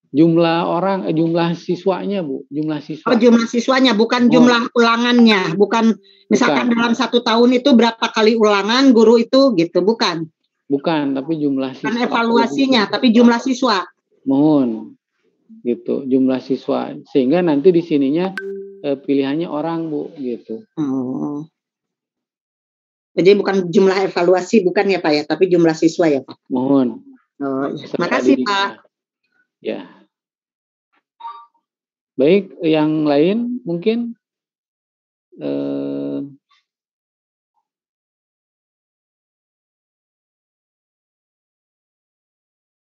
Jumlah siswanya Bu, jumlah siswa. Jumlah siswanya, bukan jumlah ulangannya, bukan misalkan dalam 1 tahun itu berapa kali ulangan guru itu gitu, bukan? Bukan, tapi jumlah siswa. Bukan evaluasinya, tapi jumlah siswa. Mohon, gitu, jumlah siswa. Sehingga nanti di sininya pilihannya orang Bu, gitu. Jadi bukan jumlah evaluasi, bukan ya Pak ya, tapi jumlah siswa ya Pak. Mohon. Makasih Pak. Ya. Baik, yang lain mungkin eh,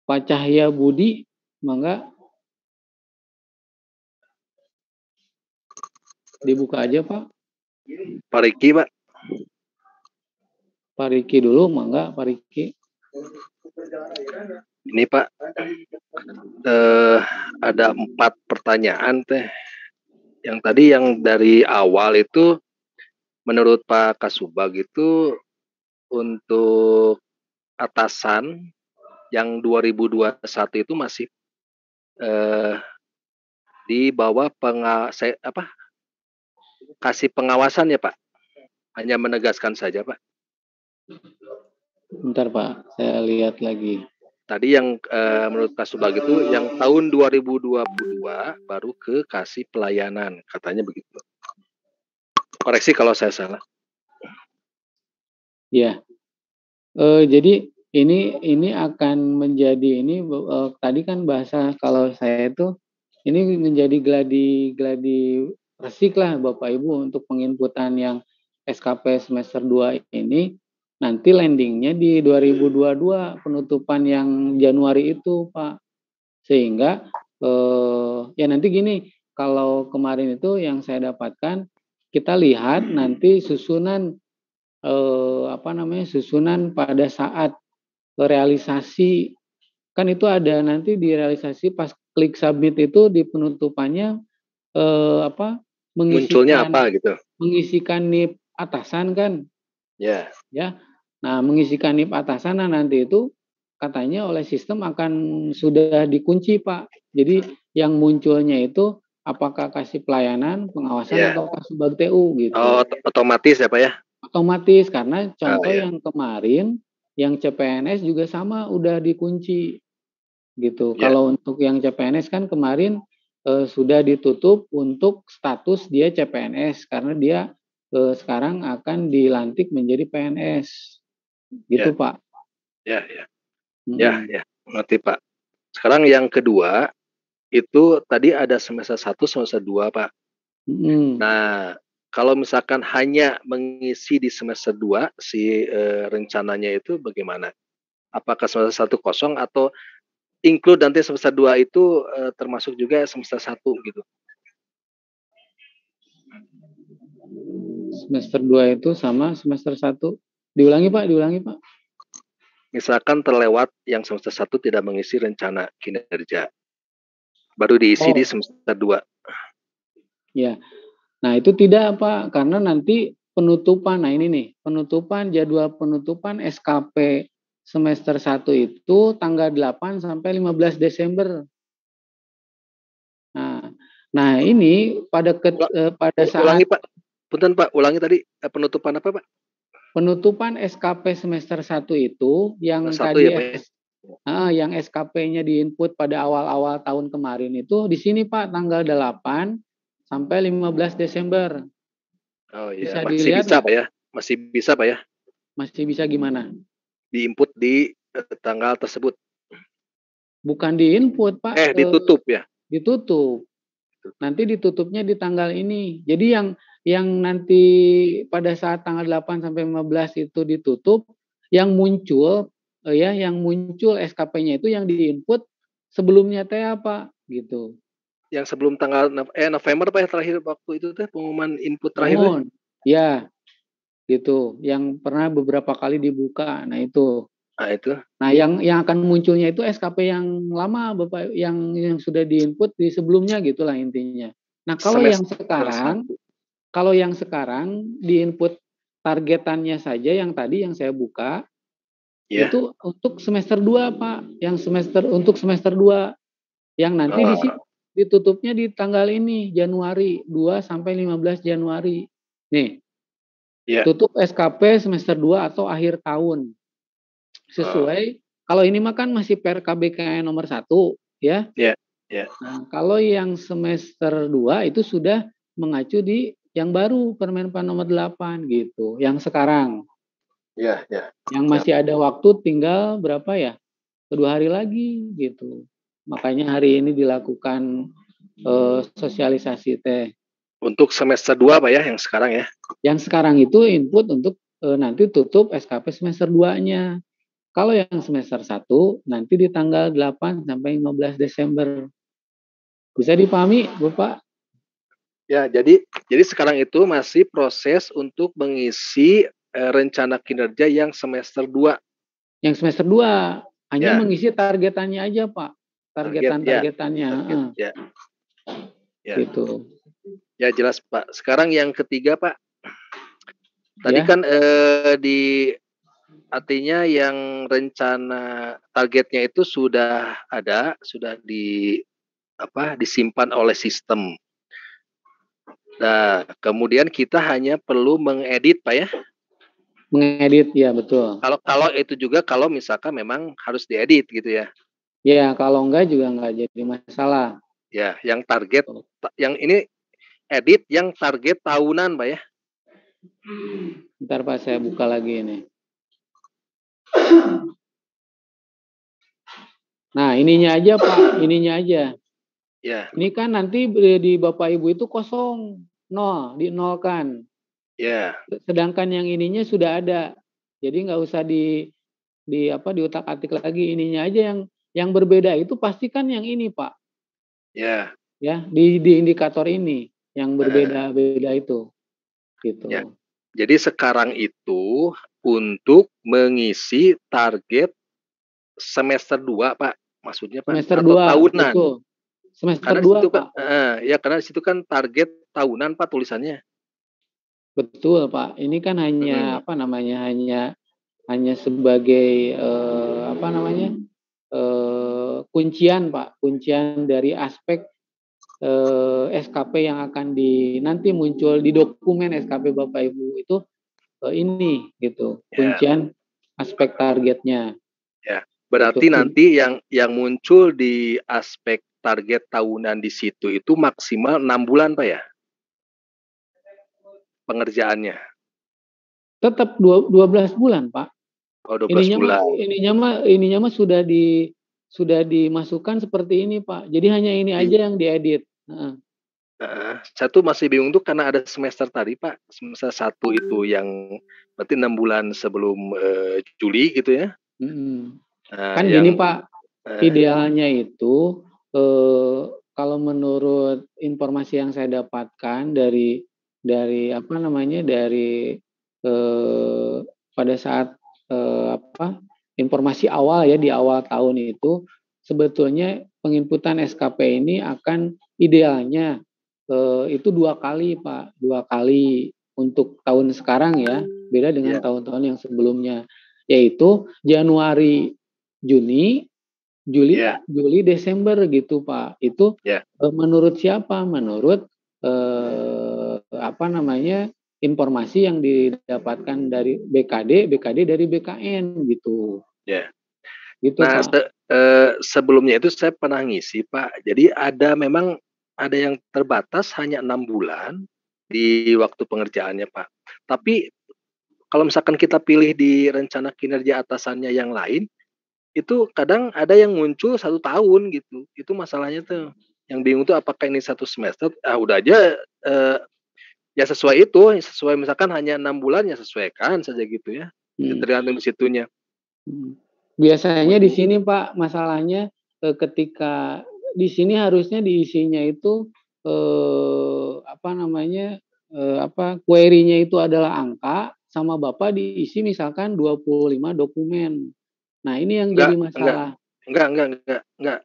Pak Cahya Budi, mangga dibuka aja Pak. Pak Riki, Pak. Pak Riki dulu, mangga Pak Riki. Ini Pak, ada 4 pertanyaan teh. Yang tadi yang dari awal itu, menurut Pak Kasubag itu untuk atasan yang 2021 itu masih di bawah kasih pengawasan ya Pak, hanya menegaskan saja Pak. Bentar Pak, saya lihat lagi. Tadi yang menurut Kasubag itu yang tahun 2022 baru ke kasih pelayanan, katanya begitu. Koreksi kalau saya salah. Ya, jadi ini akan menjadi tadi kan bahasa kalau saya itu ini menjadi gladi resik lah Bapak Ibu untuk penginputan yang SKP semester 2 ini. Nanti landingnya di 2022 penutupan yang Januari itu Pak. Sehingga ya nanti gini, kalau kemarin itu yang saya dapatkan, kita lihat nanti susunan susunan pada saat realisasi, kan itu ada nanti di realisasi pas klik submit itu di penutupannya Munculnya apa gitu? Mengisikan NIP atasan kan? Ya. Ya. Nah, mengisikan NIP atasan nanti itu katanya oleh sistem akan sudah dikunci Pak. Jadi yang munculnya itu apakah kasih pelayanan, pengawasan atau Kasubag TU gitu. Oh, otomatis ya Pak ya? Otomatis karena contoh yang kemarin yang CPNS juga sama udah dikunci gitu. Kalau untuk yang CPNS kan kemarin sudah ditutup untuk status dia CPNS karena dia sekarang akan dilantik menjadi PNS gitu Pak. Ya, ngerti Pak. Sekarang yang kedua itu tadi ada semester 1, semester 2 Pak. Nah, kalau misalkan hanya mengisi di semester 2 si rencananya itu bagaimana? Apakah semester 1 kosong atau include nanti semester 2 itu termasuk juga semester 1 gitu? Semester 2 itu sama semester 1. Diulangi Pak. Misalkan terlewat yang semester 1 tidak mengisi rencana kinerja. Baru diisi di semester 2. Ya. Nah, itu tidak Pak, karena nanti penutupan. Nah, ini nih, jadwal penutupan SKP semester 1 itu tanggal 8 sampai 15 Desember. Nah, ini pada saat ulangi Pak. Punten Pak, ulangi tadi penutupan apa Pak? Penutupan SKP semester 1 itu yang tadi yang SKP-nya diinput pada awal-awal tahun kemarin itu di sini Pak tanggal 8 sampai 15 Desember. Oh iya, masih bisa Pak ya? Masih bisa Pak ya? Masih bisa gimana? Diinput di tanggal tersebut. Bukan diinput Pak. Ditutup ya? Ditutup. Nanti ditutupnya di tanggal ini. Jadi yang nanti pada saat tanggal 8 sampai 15 itu ditutup, yang muncul SKP-nya itu yang diinput sebelumnya teh apa gitu. Yang sebelum tanggal November Pak ya terakhir waktu itu teh pengumuman input terakhir. Ya. Gitu. Yang pernah beberapa kali dibuka. Nah, itu. Nah, yang akan munculnya itu SKP yang lama Bapak yang sudah diinput di sebelumnya gitulah intinya. Nah, kalau yang sekarang diinput targetannya saja yang tadi yang saya buka itu untuk semester 2 Pak, untuk semester 2 yang nanti ditutupnya di tanggal ini Januari 2 sampai 15 Januari. Nih. Tutup SKP semester 2 atau akhir tahun. Sesuai kalau ini mah kan masih per KBKN nomor 1 ya. Nah, kalau yang semester 2 itu sudah mengacu di yang baru Permenpan nomor 8 gitu, yang sekarang. Yang masih ada waktu tinggal berapa ya? 2 hari lagi gitu. Makanya hari ini dilakukan sosialisasi teh. Untuk semester 2 Pak ya, yang sekarang ya? Yang sekarang itu input untuk nanti tutup SKP semester 2-nya. Kalau yang semester 1 nanti di tanggal 8 sampai 15 Desember. Bisa dipahami, Bapak? Ya, jadi sekarang itu masih proses untuk mengisi rencana kinerja yang semester 2. Yang semester 2 hanya Ya. mengisi targetannya aja, Pak. Targetannya. Ya. Gitu. Ya jelas Pak. Sekarang yang ketiga Pak. Tadi Ya. kan artinya yang rencana targetnya itu sudah ada, sudah disimpan oleh sistem. Nah, kemudian kita hanya perlu mengedit Pak ya. Mengedit ya, betul. Kalau itu juga kalau misalkan memang harus diedit gitu ya. Ya, kalau enggak juga enggak jadi masalah. Ya, yang target yang ini edit yang target tahunan Pak ya. Bentar Pak, saya buka lagi ini. Nah, ininya aja Pak, ininya aja. Ya. Ini kan nanti di Bapak Ibu itu kosong, 0, dinolkan. Ya. Sedangkan yang ininya sudah ada. Jadi nggak usah diutak-atik lagi, ininya aja yang berbeda itu pastikan yang ini Pak. Ya. Ya, di indikator ini yang berbeda-beda itu. Gitu. Ya. Jadi sekarang itu untuk mengisi target semester 2 Pak, maksudnya Pak, semester atau 2, tahunan. Betul. Semester karena 2 situ Pak. Ya karena di situ kan target tahunan Pak tulisannya. Betul Pak. Ini kan hanya hanya sebagai kuncian Pak, kuncian dari aspek SKP yang akan nanti muncul di dokumen SKP Bapak Ibu itu ini gitu, kuncian aspek targetnya. Ya, berarti gitu. Nanti yang muncul di aspek target tahunan di situ itu maksimal 6 bulan Pak ya? Pengerjaannya. Tetap 12 bulan Pak. Oh, 12 bulan. Ininya mah sudah dimasukkan seperti ini Pak. Jadi hanya ini aja yang diedit. Saya tuh masih bingung tuh karena ada semester tadi Pak, semester 1 itu yang berarti 6 bulan sebelum Juli gitu ya. Kan gini Pak, idealnya itu kalau menurut informasi yang saya dapatkan dari pada saat informasi awal ya di awal tahun itu sebetulnya penginputan SKP ini akan idealnya itu 2 kali Pak, 2 kali untuk tahun sekarang ya, beda dengan tahun-tahun yang sebelumnya, yaitu Januari, Juni, Juli, Desember gitu Pak. Itu menurut siapa? Menurut informasi yang didapatkan dari BKD dari BKN gitu. Ya. Gitu, nah, Pak. Sebelumnya itu saya pernah ngisi Pak. Jadi memang ada yang terbatas hanya 6 bulan di waktu pengerjaannya Pak. Tapi kalau misalkan kita pilih di rencana kinerja atasannya yang lain, itu kadang ada yang muncul 1 tahun gitu. Itu masalahnya tuh. Yang bingung tuh apakah ini 1 semester, udah aja ya sesuai misalkan hanya 6 bulan ya sesuaikan saja gitu ya. Tergantung di situnya. Biasanya di sini Pak masalahnya ketika di sini harusnya diisinya itu query-nya itu adalah angka sama Bapak diisi misalkan 25 dokumen. Nah, ini yang jadi masalah. Enggak.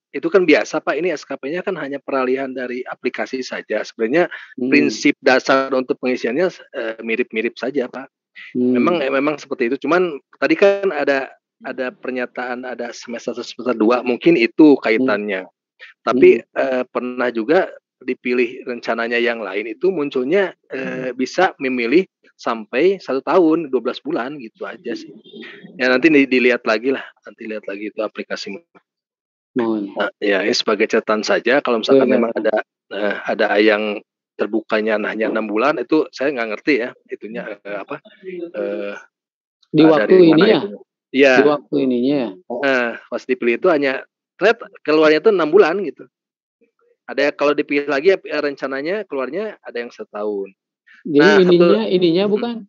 Itu kan biasa Pak. Ini SKP-nya kan hanya peralihan dari aplikasi saja. Sebenarnya prinsip dasar untuk pengisiannya mirip-mirip saja Pak. Memang seperti itu. Cuman tadi kan ada pernyataan ada semester 2, mungkin itu kaitannya. Tapi pernah juga dipilih rencananya yang lain itu munculnya bisa memilih sampai 1 tahun 12 bulan gitu aja sih. Ya nanti dilihat lagi lah, itu aplikasi. Ya ini sebagai catatan saja. Kalau misalkan memang ada yang terbukanya hanya 6 bulan itu saya nggak ngerti ya itunya di waktu ini ya. Iya. Di waktu ininya. Pas dipilih itu hanya keluarnya itu 6 bulan gitu. Ada kalau dipilih lagi rencananya keluarnya ada yang setahun. Jadi Nah, ininya bukan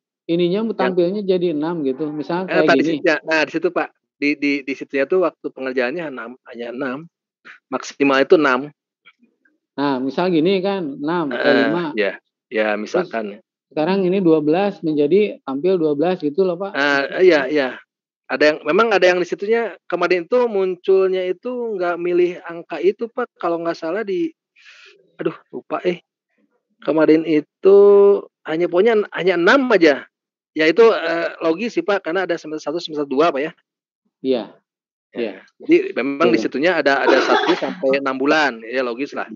tampilnya jadi 6 gitu. Misal kayak tadi gini. di situ Pak, di situnya tuh waktu pengerjaannya hanya 6, maksimal itu 6. Nah, misal gini kan 6 atau 5. Ya misalkan. Terus, sekarang ini 12 menjadi tampil 12 gitu loh Pak. Iya. Memang ada yang di situnya kemarin itu munculnya itu nggak milih angka itu Pak, kalau nggak salah lupa kemarin itu pokoknya hanya 6 aja. Ya itu logis sih Pak, karena ada semester 1 semester 2 Pak ya. Iya. Jadi memang di situnya ada 1 sampai 6 bulan, ya logis lah.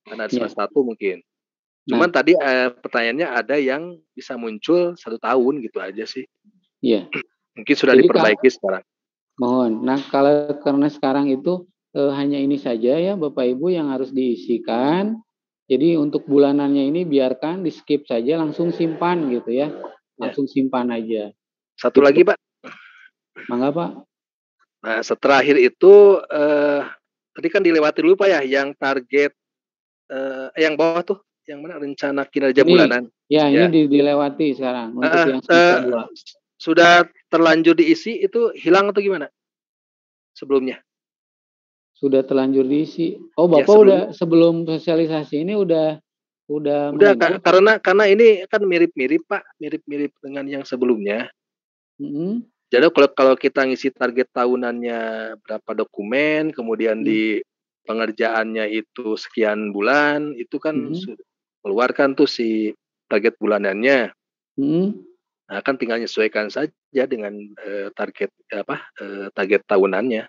Karena ada semester 1 mungkin. Cuman tadi pertanyaannya ada yang bisa muncul 1 tahun gitu aja sih. Iya. Mungkin sudah diperbaiki sekarang. Mohon. Nah, karena sekarang itu hanya ini saja ya Bapak Ibu yang harus diisikan. Jadi untuk bulanannya ini biarkan di skip saja, langsung simpan gitu ya. Langsung simpan aja. Satu lagi Pak. Mangga Pak. Nah, terakhir itu tadi kan dilewati dulu Pak ya, yang target yang bawah tuh, yang mana rencana kinerja bulanan. Ya, ini dilewati sekarang untuk yang semester 2. Sudah terlanjur diisi itu hilang atau gimana? Sebelumnya. Sudah terlanjur diisi. Oh, Bapak udah sebelum sosialisasi ini udah karena ini kan mirip-mirip Pak, mirip-mirip dengan yang sebelumnya. Jadi kalau kita ngisi target tahunannya berapa dokumen, kemudian di pengerjaannya itu sekian bulan, itu kan keluarkan tuh si target bulanannya. Nah, kan tinggal menyesuaikan saja dengan target tahunannya.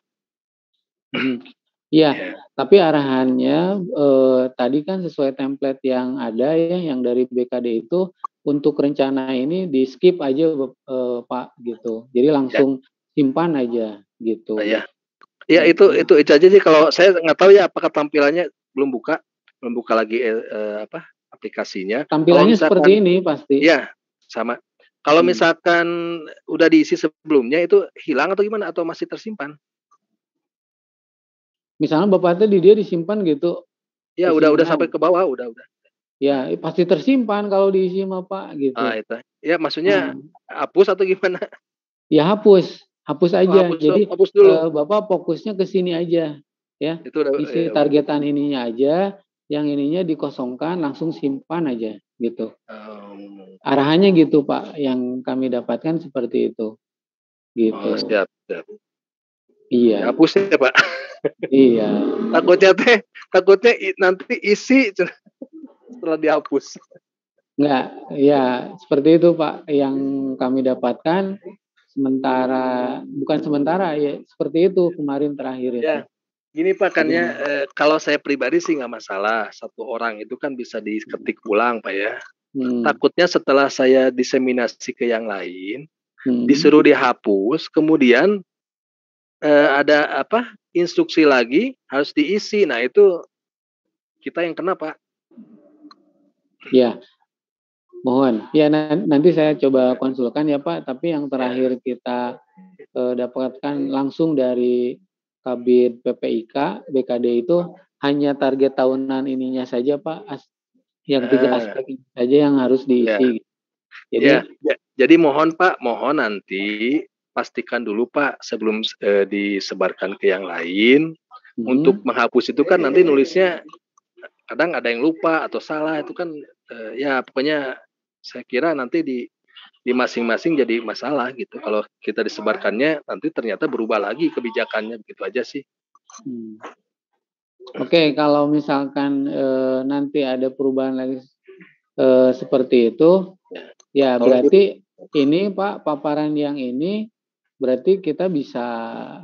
Iya, tapi arahannya tadi kan sesuai template yang ada ya, yang dari BKD itu untuk rencana ini di skip aja Pak gitu. Jadi langsung simpan aja gitu. Ya itu aja sih. Kalau saya nggak tahu ya apakah tampilannya belum buka lagi aplikasinya. Tampilannya seperti ini pasti. Iya, sama. Kalau misalkan udah diisi sebelumnya itu hilang atau gimana, atau masih tersimpan? Misalnya Bapak tadi dia disimpan gitu. Ya udah sampai ke bawah, udah. Ya pasti tersimpan kalau diisi sama Pak gitu. Itu. Ya maksudnya hapus atau gimana? Ya hapus aja. Jadi hapus dulu. Bapak fokusnya ke sini aja ya. Itu udah, isi targetan ininya aja, yang ininya dikosongkan, langsung simpan aja gitu. Arahannya gitu Pak, yang kami dapatkan seperti itu. Gitu. Siap. Iya. Hapus ya Pak. Iya. Takutnya nanti isi setelah dihapus. Enggak, ya seperti itu Pak yang kami dapatkan. Bukan sementara ya, seperti itu kemarin terakhir itu. Ya. Gini Pak, kan kalau saya pribadi sih nggak masalah, 1 orang itu kan bisa diketik ulang Pak ya. Takutnya setelah saya diseminasi ke yang lain, disuruh dihapus, kemudian ada instruksi lagi harus diisi. Nah itu kita yang kena Pak. Ya, mohon. Ya nanti saya coba konsulkan ya Pak. Tapi yang terakhir kita dapatkan langsung dari Kabid PPIK BKD itu hanya target tahunan ininya saja Pak. Yang 3 aspek ini saja yang harus diisi. Jadi mohon Pak, nanti pastikan dulu Pak sebelum disebarkan ke yang lain. Untuk menghapus itu kan nanti nulisnya kadang ada yang lupa atau salah, itu kan ya pokoknya saya kira nanti di masing-masing jadi masalah gitu. Kalau kita disebarkannya nanti ternyata berubah lagi kebijakannya, begitu aja sih. Oke, kalau misalkan nanti ada perubahan lagi seperti itu, ya berarti ini Pak, paparan yang ini berarti kita bisa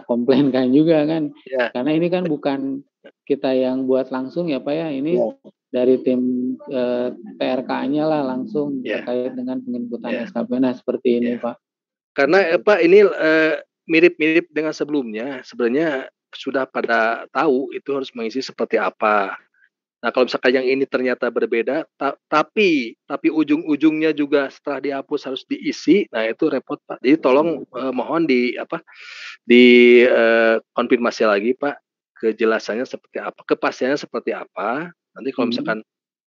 komplainkan juga kan, karena ini kan bukan kita yang buat langsung ya Pak ya, ini dari tim TRK-nya lah langsung terkait dengan penginputan SKP. Nah seperti ini Pak. Karena Pak ini mirip-mirip dengan sebelumnya, sebenarnya sudah pada tahu itu harus mengisi seperti apa. Nah kalau misalkan yang ini ternyata berbeda, tapi ujung-ujungnya juga setelah dihapus harus diisi, nah itu repot Pak. Jadi tolong mohon di konfirmasi lagi Pak, kejelasannya seperti apa, kepastiannya seperti apa. Nanti kalau misalkan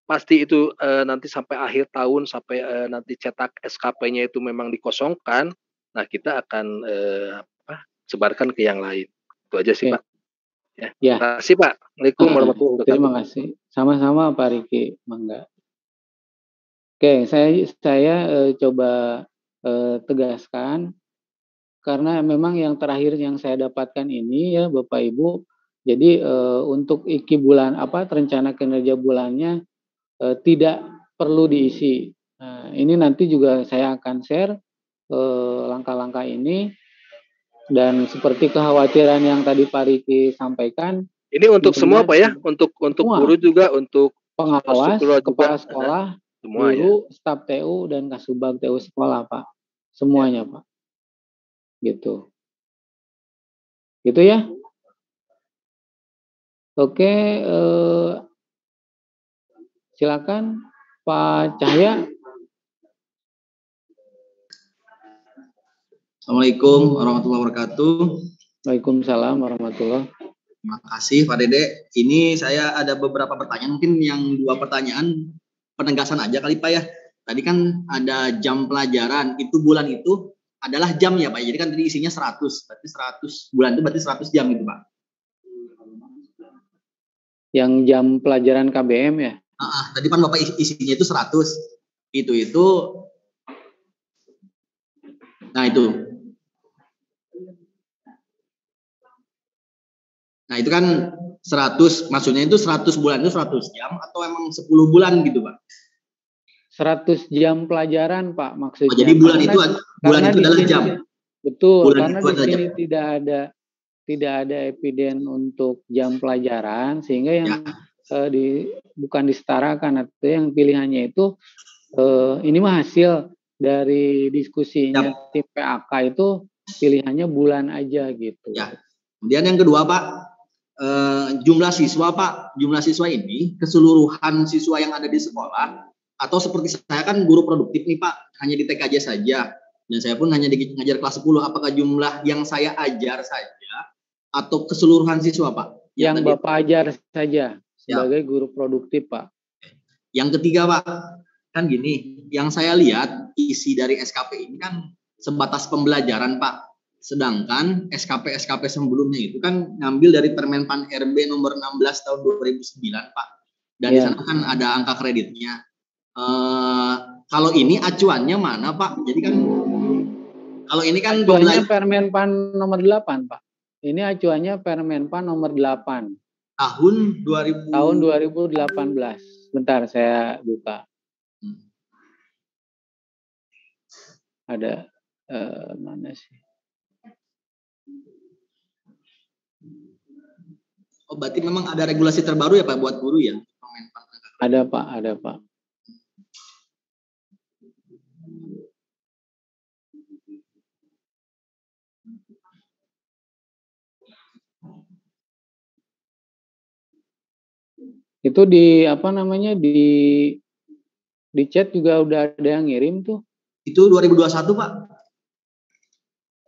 pasti itu nanti sampai akhir tahun, sampai nanti cetak SKP-nya itu memang dikosongkan, nah kita akan sebarkan ke yang lain. Itu aja sih, Pak. Ya. Terima kasih, Pak. Assalamualaikum warahmatullahi wabarakatuh. Terima kasih. Sama-sama Pak Riki, mangga. Oke, saya coba tegaskan, karena memang yang terakhir yang saya dapatkan ini ya Bapak Ibu, jadi untuk IKI bulan rencana kinerja bulannya tidak perlu diisi. Nah, ini nanti juga saya akan share langkah-langkah ini, dan seperti kekhawatiran yang tadi Pak Riki sampaikan. Ini untuk semua Pak ya, untuk guru juga, untuk pengawas, kepala sekolah, semua, guru, staf TU dan Kasubag TU sekolah Pak, semuanya Pak. Gitu ya. Oke, silakan Pak Cahya. Assalamualaikum warahmatullahi wabarakatuh. Waalaikumsalam warahmatullahi. Terima kasih Pak Dede. Ini saya ada beberapa pertanyaan, mungkin yang 2 pertanyaan penegasan aja kali Pak ya. Tadi kan ada jam pelajaran, itu bulan itu adalah jam ya Pak. Jadi kan tadi isinya 100, berarti 100 bulan itu berarti 100 jam gitu Pak. Yang jam pelajaran KBM ya? Tadi kan Bapak isinya itu 100. Itu. Nah itu kan 100, maksudnya itu 100 bulan itu 100 jam atau emang 10 bulan gitu Pak? 100 jam pelajaran Pak maksudnya. Jadi bulan itu adalah jam. Betul, bulan karena di sini tidak ada eviden untuk jam pelajaran, sehingga yang bukan disetarakan, atau yang pilihannya itu ini mah hasil dari diskusinya tim PAK itu pilihannya bulan aja gitu. Ya. Kemudian yang kedua Pak, jumlah siswa Pak, jumlah siswa ini keseluruhan siswa yang ada di sekolah, atau seperti saya kan guru produktif nih Pak, hanya di TKJ saja, dan saya pun hanya ngajar kelas 10, apakah jumlah yang saya ajar saja atau keseluruhan siswa Pak? Yang Bapak ajar saja sebagai guru produktif Pak. Yang ketiga Pak, kan gini, yang saya lihat isi dari SKP ini kan sebatas pembelajaran Pak. Sedangkan SKP sebelumnya itu kan ngambil dari Permenpan RB nomor 16 tahun 2009 Pak. Dan di sana kan ada angka kreditnya. Kalau ini acuannya mana Pak? Jadi kan kalau ini kan acuannya Permenpan nomor 8 Pak. Ini acuannya Permenpan nomor 8. Tahun 2018. Bentar saya buka. Ada mana sih? Oh, berarti memang ada regulasi terbaru ya Pak buat guru ya? Ada Pak. Itu di di chat juga udah ada yang ngirim tuh. Itu 2021 Pak?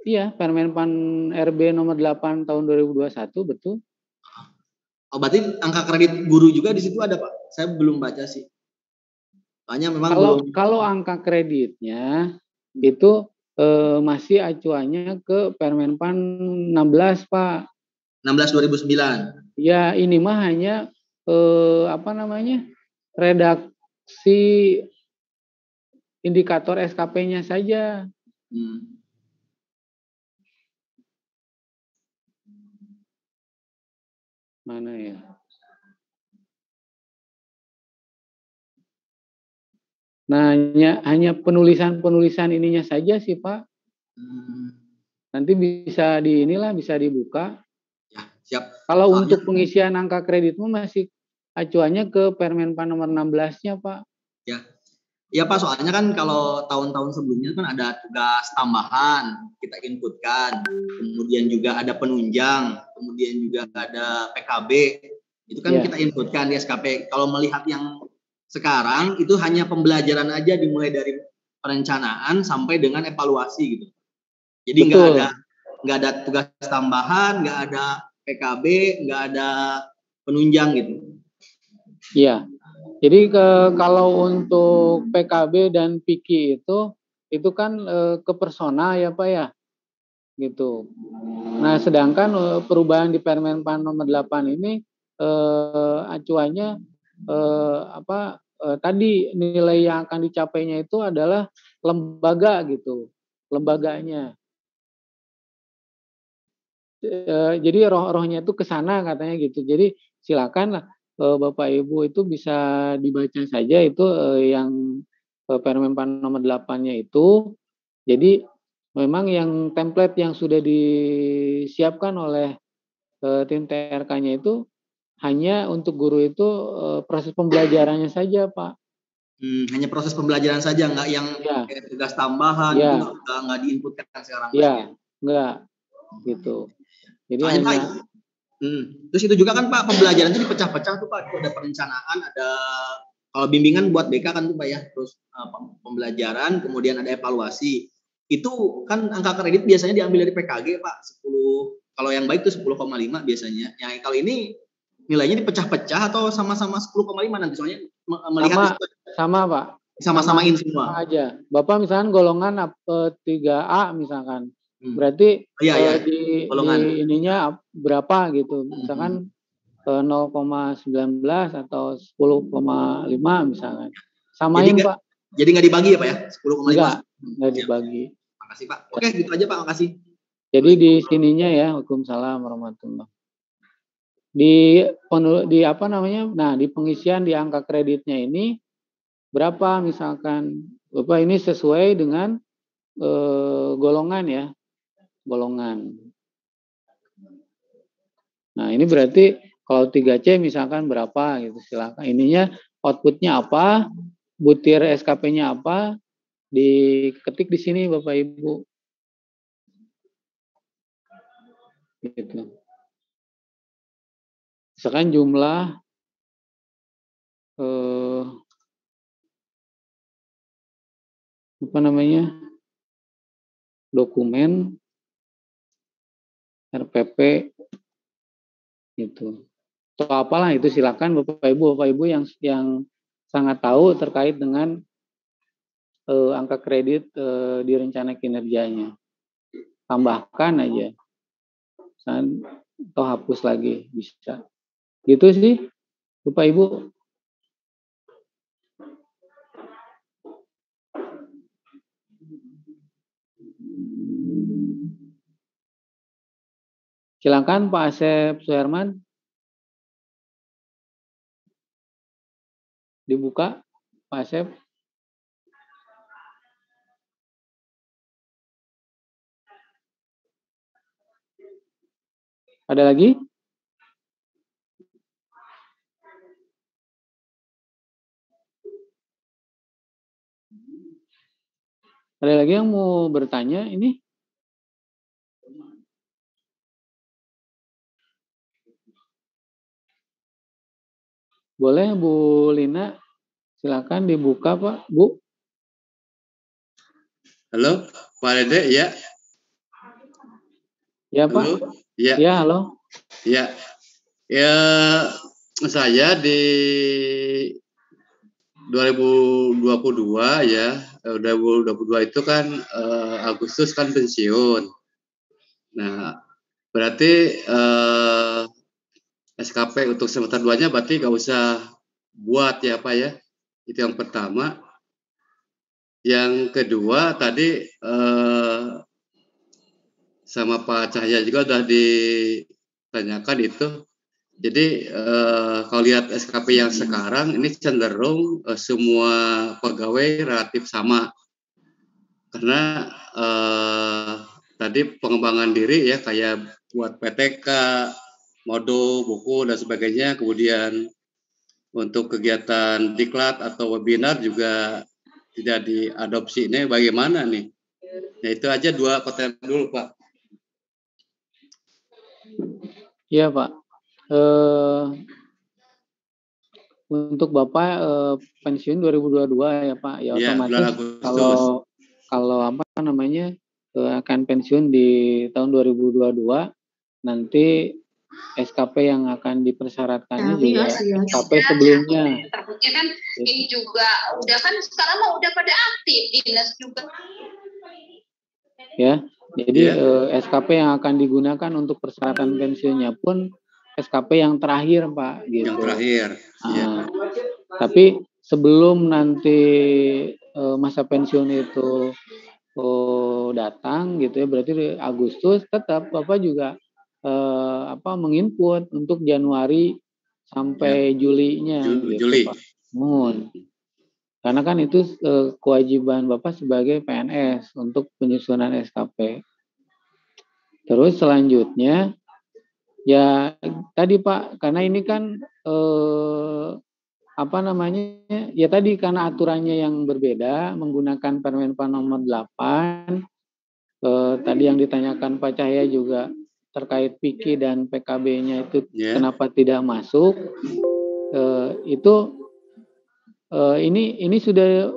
Iya, Permenpan RB nomor 8 tahun 2021, betul. Oh, berarti angka kredit guru juga di situ ada Pak? Saya belum baca sih. Soalnya memang kalau angka kreditnya itu masih acuannya ke Permenpan 16 Pak. 16 2009. Ya, ini mah hanya redaksi indikator SKP-nya saja. Mana ya? Nah, hanya penulisan ininya saja sih Pak. Nanti bisa bisa dibuka. Ya, siap. Kalau untuk pengisian angka kreditmu masih acuannya ke Permenpan nomor 16-nya Pak. Ya. Ya Pak, soalnya kan kalau tahun-tahun sebelumnya kan ada tugas tambahan kita inputkan, kemudian juga ada penunjang, kemudian juga ada PKB, itu kan kita inputkan di SKP. Kalau melihat yang sekarang itu hanya pembelajaran aja, dimulai dari perencanaan sampai dengan evaluasi gitu. Jadi nggak ada tugas tambahan, nggak ada PKB nggak ada penunjang gitu. Iya. Jadi kalau untuk PKB dan PIKI itu kan ke persona ya Pak ya, gitu. Nah sedangkan perubahan di Permenpan nomor 8 ini acuannya tadi nilai yang akan dicapainya itu adalah lembaga gitu, lembaganya. Jadi rohnya itu ke sana katanya gitu. Jadi silakan lah Bapak Ibu itu bisa dibaca saja itu yang Permenpan nomor 8-nya itu. Jadi memang yang template yang sudah disiapkan oleh tim TRK-nya itu hanya untuk guru itu proses pembelajarannya saja, Pak. Hanya proses pembelajaran saja, nggak yang tugas tambahan itu nggak diinputkan sekarang. Iya, nggak gitu. Jadi hanya terus itu juga kan Pak, pembelajaran itu dipecah-pecah tuh Pak, ada perencanaan, ada kalau bimbingan buat BK kan tuh Pak ya, terus pembelajaran, kemudian ada evaluasi. Itu kan angka kredit biasanya diambil dari PKG Pak, 10, kalau yang baik itu 10,5 biasanya. Yang kalau ini nilainya dipecah-pecah atau sama-sama 10,5 nanti, soalnya melihat sama Pak. Sama-samain semua. Sama aja. Bapak misalkan golongan 3A misalkan. Berarti di ininya berapa gitu. Misalkan 0,19 atau 10,5 misalkan. Samain jadi, Pak. Jadi nggak dibagi ya Pak ya? 10,5? Nggak dibagi. Makasih Pak. Oke, gitu aja Pak, makasih. Jadi di sininya ya, Waalaikumsalam warahmatullahi. Di apa namanya? Nah, di pengisian di angka kreditnya ini berapa misalkan Bapak ini sesuai dengan golongan ya, golongan. Nah, ini berarti kalau 3C misalkan berapa gitu, silakan. Ininya outputnya apa, butir SKP-nya apa, diketik di sini Bapak Ibu. Gitu. Misalkan jumlah apa namanya, dokumen RPP gitu. Atau apalah itu, silakan Bapak Ibu yang sangat tahu terkait dengan angka kredit di rencana kinerjanya. Tambahkan aja. Atau hapus lagi bisa. Gitu sih Bapak Ibu. Silakan Pak Asep Suherman. Dibuka Pak Asep. Ada lagi? Ada lagi yang mau bertanya ini? Boleh Bu Lina, silakan dibuka Pak, Bu. Halo, Pak Dede, ya. Ya Pak. Halo? Ya. Ya, halo. Ya, saya di 2022 ya, 2022 itu kan Agustus kan pensiun. Nah, berarti SKP untuk semester 2-nya berarti nggak usah buat ya Pak ya. Itu yang pertama. Yang kedua tadi sama Pak Cahya juga sudah ditanyakan itu. Jadi kalau lihat SKP yang sekarang ini cenderung semua pegawai relatif sama. Karena tadi pengembangan diri ya kayak buat PTK, modul, buku dan sebagainya, kemudian untuk kegiatan diklat atau webinar juga tidak diadopsi. Ini bagaimana nih? Nah itu aja 2 pertanyaan dulu Pak. Iya Pak. Untuk Bapak pensiun 2022 ya Pak. Ya otomatis kalau apa namanya akan pensiun di tahun 2022 nanti SKP yang akan dipersyaratkannya juga SKP sebelumnya. Takutnya kan ini juga udah kan sekarang mah udah pada aktif dinas juga. Ya, jadi SKP yang akan digunakan untuk persyaratan pensiunnya pun SKP yang terakhir, Pak. Gitu. Yang terakhir. Tapi sebelum nanti masa pensiun itu datang, gitu ya, berarti di Agustus tetap Bapak juga menginput untuk Januari sampai Julinya. Juli. Pak. Karena kan itu kewajiban Bapak sebagai PNS untuk penyusunan SKP. Terus selanjutnya, ya tadi Pak, karena ini kan ya tadi karena aturannya yang berbeda, menggunakan Permenpan nomor 8, tadi yang ditanyakan Pak Cahya juga terkait PIKI dan PKB-nya itu kenapa tidak masuk, ini sudah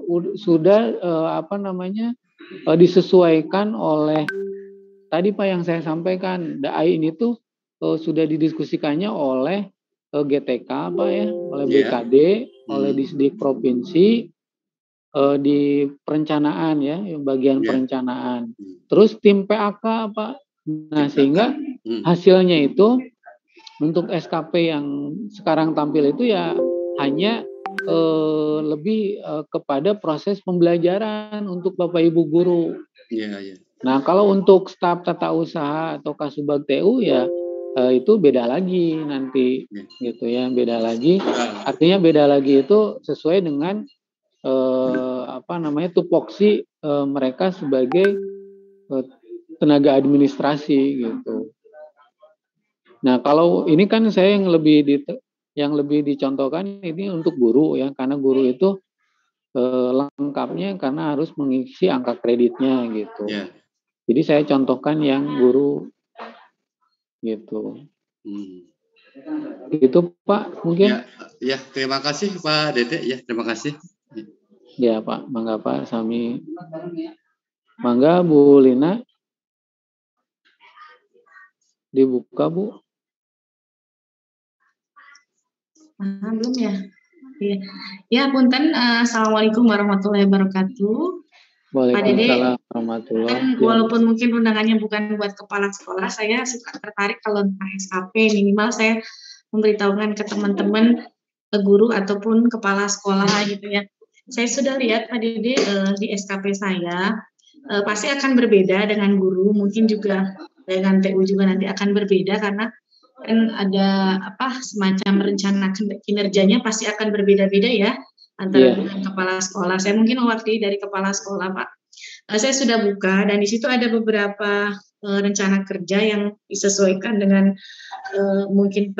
disesuaikan oleh tadi Pak yang saya sampaikan, DAI ini tuh sudah didiskusikannya oleh GTK Pak ya, oleh BKD, oleh Disdik Provinsi, di perencanaan ya, bagian perencanaan. Terus tim PAK Pak. Nah, sehingga hasilnya itu untuk SKP yang sekarang tampil itu ya hanya lebih kepada proses pembelajaran untuk Bapak Ibu guru. Nah, kalau untuk staf tata usaha atau Kasubag TU ya itu beda lagi nanti gitu ya, beda lagi. Artinya beda lagi itu sesuai dengan tupoksi mereka sebagai tenaga administrasi gitu. Nah, kalau ini kan saya yang lebih dicontohkan ini untuk guru ya, karena guru itu lengkapnya karena harus mengisi angka kreditnya gitu. Jadi saya contohkan yang guru gitu. Gitu Pak mungkin. Ya, terima kasih Pak Dede ya, terima kasih. Ya Pak, mangga Pak Sami. Mangga Bu Lina. Dibuka Bu. Belum ya? Iya. Ya, punten. Assalamualaikum warahmatullahi wabarakatuh. Waalaikumsalam warahmatullahi wabarakatuh. Walaupun mungkin undangannya bukan buat kepala sekolah, saya suka tertarik kalau tentang SKP. Minimal saya memberitahukan ke teman-teman guru ataupun kepala sekolah gitu ya. Saya sudah lihat Pak Dede di SKP saya pasti akan berbeda dengan guru, mungkin juga dengan TU juga nanti akan berbeda karena kan ada semacam rencana kinerjanya pasti akan berbeda-beda ya antara dengan kepala sekolah. Saya mungkin mewakili dari kepala sekolah Pak. Saya sudah buka dan di situ ada beberapa rencana kerja yang disesuaikan dengan mungkin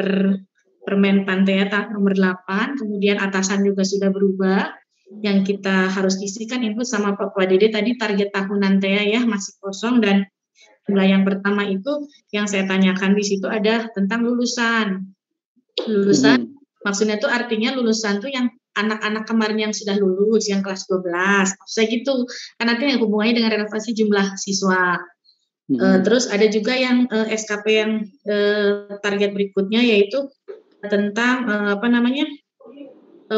Permen Pantea nomor 8, kemudian atasan juga sudah berubah. Yang kita harus isikan input sama Pak Dede tadi target tahunan TEA ya masih kosong, dan jumlah yang pertama itu yang saya tanyakan di situ ada tentang lulusan. Maksudnya itu artinya lulusan tuh yang anak-anak kemarin yang sudah lulus, yang kelas 12, saya gitu. Karena nanti hubungannya dengan relevasi jumlah siswa. Terus ada juga yang SKP yang target berikutnya yaitu tentang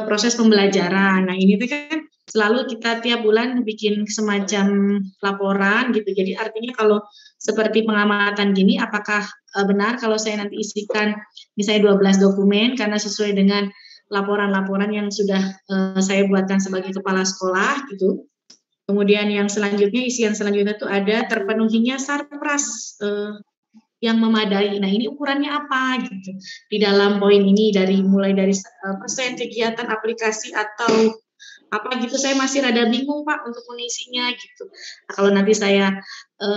proses pembelajaran. Nah ini tuh kan selalu kita tiap bulan bikin semacam laporan gitu. Jadi artinya kalau seperti pengamatan gini, apakah benar kalau saya nanti isikan misalnya 12 dokumen karena sesuai dengan laporan-laporan yang sudah saya buatkan sebagai kepala sekolah gitu. Kemudian yang selanjutnya, isian selanjutnya itu ada terpenuhinya sarpras yang memadai. Nah ini ukurannya apa gitu di dalam poin ini, mulai dari persen kegiatan aplikasi atau apa gitu, saya masih rada bingung Pak untuk mengisinya gitu. Nah, kalau nanti saya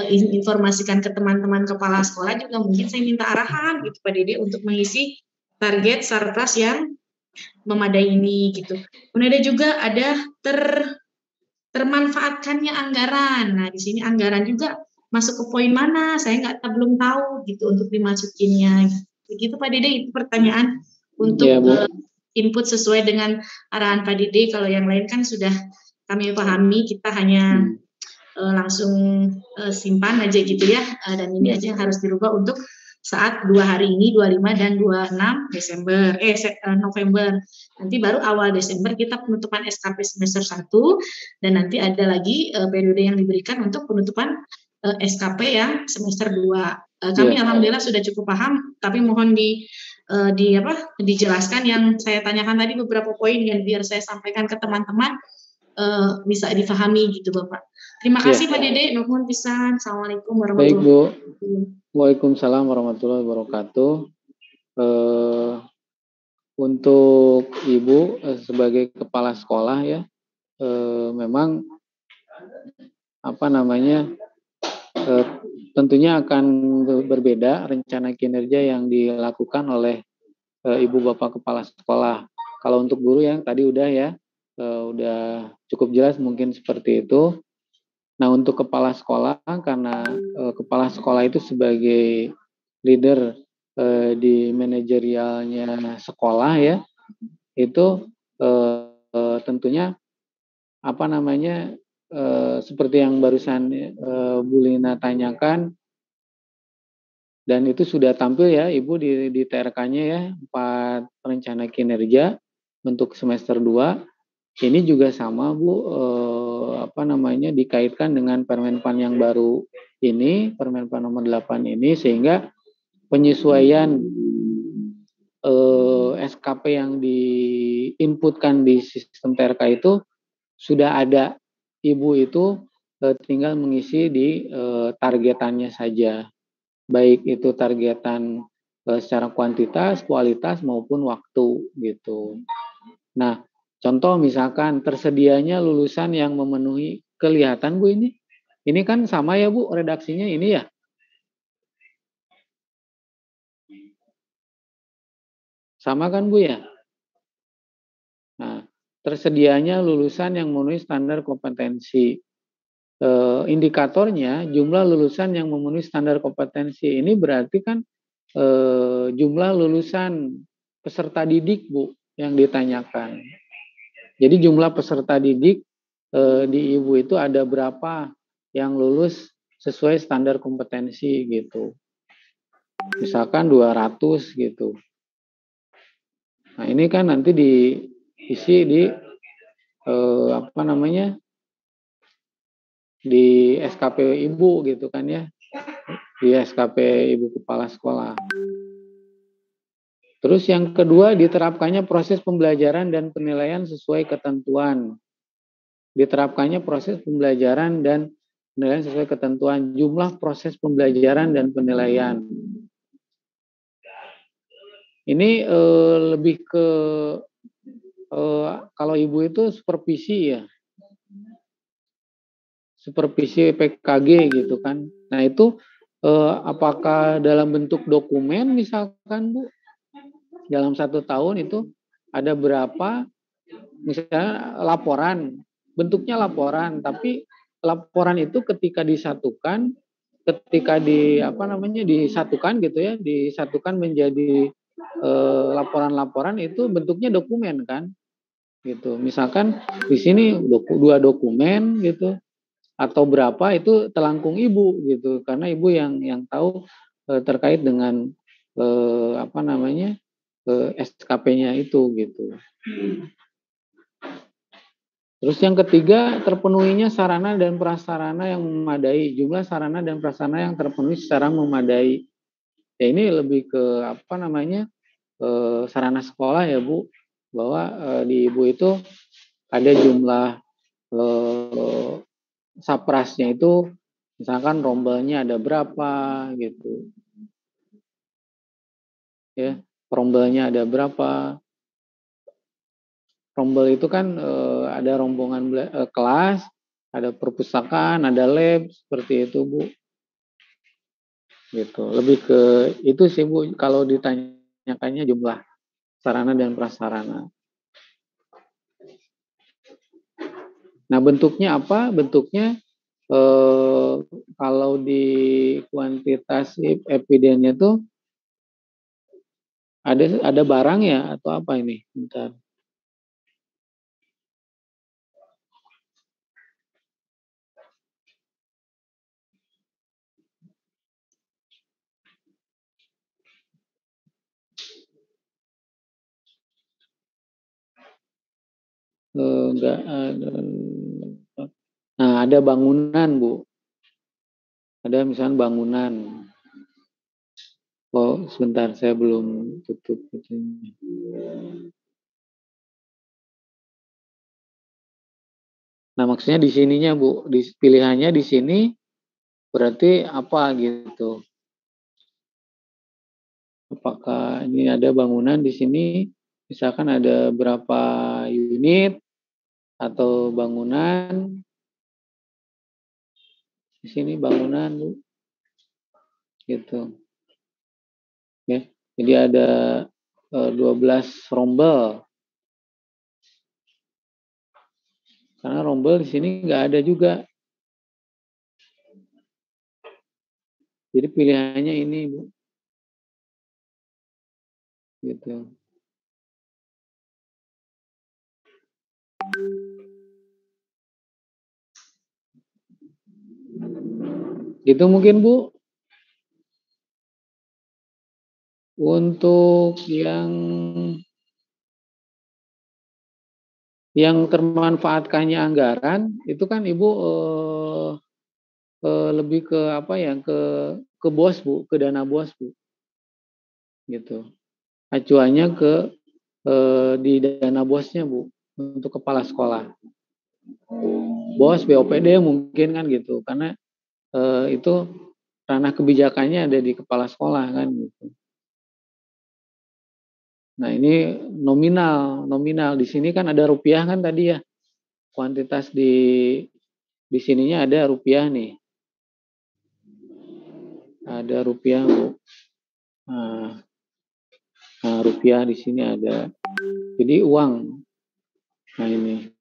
informasikan ke teman-teman kepala sekolah juga mungkin saya minta arahan gitu Pak Dede untuk mengisi target sarpras yang memadai ini gitu. Kemudian ada termanfaatkannya anggaran. Nah di sini anggaran juga masuk ke poin mana, saya belum tahu gitu untuk dimasukinnya. Begitu Pak Dede, itu pertanyaan untuk input sesuai dengan arahan Pak Dede. Kalau yang lain kan sudah kami pahami, kita hanya langsung simpan aja gitu ya, dan ini aja yang harus dirubah untuk saat 2 hari ini 25 dan 26 November. Nanti baru awal Desember kita penutupan SKP semester 1 dan nanti ada lagi periode yang diberikan untuk penutupan SKP yang semester 2. Kami alhamdulillah sudah cukup paham, tapi mohon dijelaskan yang saya tanyakan tadi beberapa poin yang biar saya sampaikan ke teman-teman bisa difahami gitu Bapak. Terima kasih Pak Dede, nuhun pisan. Assalamualaikum warahmatullahi wabarakatuh. Baik Bu. Waalaikumsalam warahmatullahi wabarakatuh. Untuk Ibu sebagai kepala sekolah ya, memang tentunya akan berbeda rencana kinerja yang dilakukan oleh Ibu Bapak kepala sekolah. Kalau untuk guru yang tadi udah cukup jelas mungkin seperti itu. Nah, untuk kepala sekolah, karena kepala sekolah itu sebagai leader di manajerialnya sekolah ya, itu tentunya seperti yang barusan Bu Lina tanyakan, dan itu sudah tampil ya Ibu di TRK-nya ya, 4 rencana kinerja untuk semester 2. Ini juga sama Bu, dikaitkan dengan Permenpan yang baru ini, Permenpan nomor 8 ini, sehingga penyesuaian SKP yang diinputkan di sistem TRK itu sudah ada. Ibu itu tinggal mengisi di targetannya saja, baik itu targetan secara kuantitas, kualitas maupun waktu gitu. Nah, contoh misalkan tersedianya lulusan yang memenuhi, kelihatan Bu ini? Ini kan sama ya Bu redaksinya ini ya? Sama kan Bu ya? Nah, tersedianya lulusan yang memenuhi standar kompetensi. Indikatornya jumlah lulusan yang memenuhi standar kompetensi ini berarti kan jumlah lulusan peserta didik Bu yang ditanyakan. Jadi jumlah peserta didik di Ibu itu ada berapa yang lulus sesuai standar kompetensi gitu. Misalkan 200 gitu. Nah, ini kan nanti diisi di di SKP Ibu gitu kan ya. Di SKP Ibu Kepala Sekolah. Terus yang kedua, diterapkannya proses pembelajaran dan penilaian sesuai ketentuan. Diterapkannya proses pembelajaran dan penilaian sesuai ketentuan. Jumlah proses pembelajaran dan penilaian. Ini lebih ke kalau Ibu itu supervisi ya. Supervisi PKG gitu kan. Nah itu apakah dalam bentuk dokumen misalkan Bu? Dalam 1 tahun itu ada berapa misalnya laporan, bentuknya laporan, tapi laporan itu ketika disatukan gitu ya, disatukan menjadi laporan-laporan itu bentuknya dokumen kan, gitu. Misalkan di sini 2 dokumen gitu, atau berapa itu telangkung Ibu gitu, karena Ibu yang tahu terkait dengan SKP-nya itu gitu. Terus yang ketiga, terpenuhinya sarana dan prasarana yang memadai. Jumlah sarana dan prasarana yang terpenuhi secara memadai. Ya ini lebih ke sarana sekolah ya Bu, bahwa di Ibu itu ada jumlah saprasnya itu, misalkan rombelnya ada berapa gitu. Ya, rombelnya ada berapa. Rombel itu kan ada rombongan kelas, ada perpustakaan, ada lab, seperti itu Bu. Gitu. Lebih ke itu sih Bu, kalau ditanyakannya jumlah sarana dan prasarana. Nah, bentuknya apa? Bentuknya kalau di kuantitas evidennya tuh ada barang ya atau apa ini? Bentar. Enggak ada. Nah, ada bangunan, Bu. Ada misalnya bangunan. Oh, sebentar, saya belum tutup. Nah, maksudnya di sininya, Bu, pilihannya di sini berarti apa gitu? Apakah ini ada bangunan di sini? Misalkan ada berapa unit atau bangunan? Di sini bangunan, Bu. Gitu. Ya. Jadi ada 12 rombel. Karena rombel di sini nggak ada juga. Jadi pilihannya ini, Bu. Gitu. Gitu mungkin, Bu. Untuk yang termanfaatkannya anggaran itu kan Ibu lebih ke apa ya, ke BOS, Bu, ke dana BOS, Bu. Gitu. Acuannya ke di dana BOS-nya, Bu, untuk kepala sekolah. BOS, BOPD mungkin kan gitu. Karena itu ranah kebijakannya ada di kepala sekolah kan gitu. Nah, ini nominal di sini kan ada rupiah kan tadi ya. Kuantitas di sininya ada rupiah nih. Ada rupiah, Bu. Nah, rupiah di sini ada. Jadi uang. Nah, ini.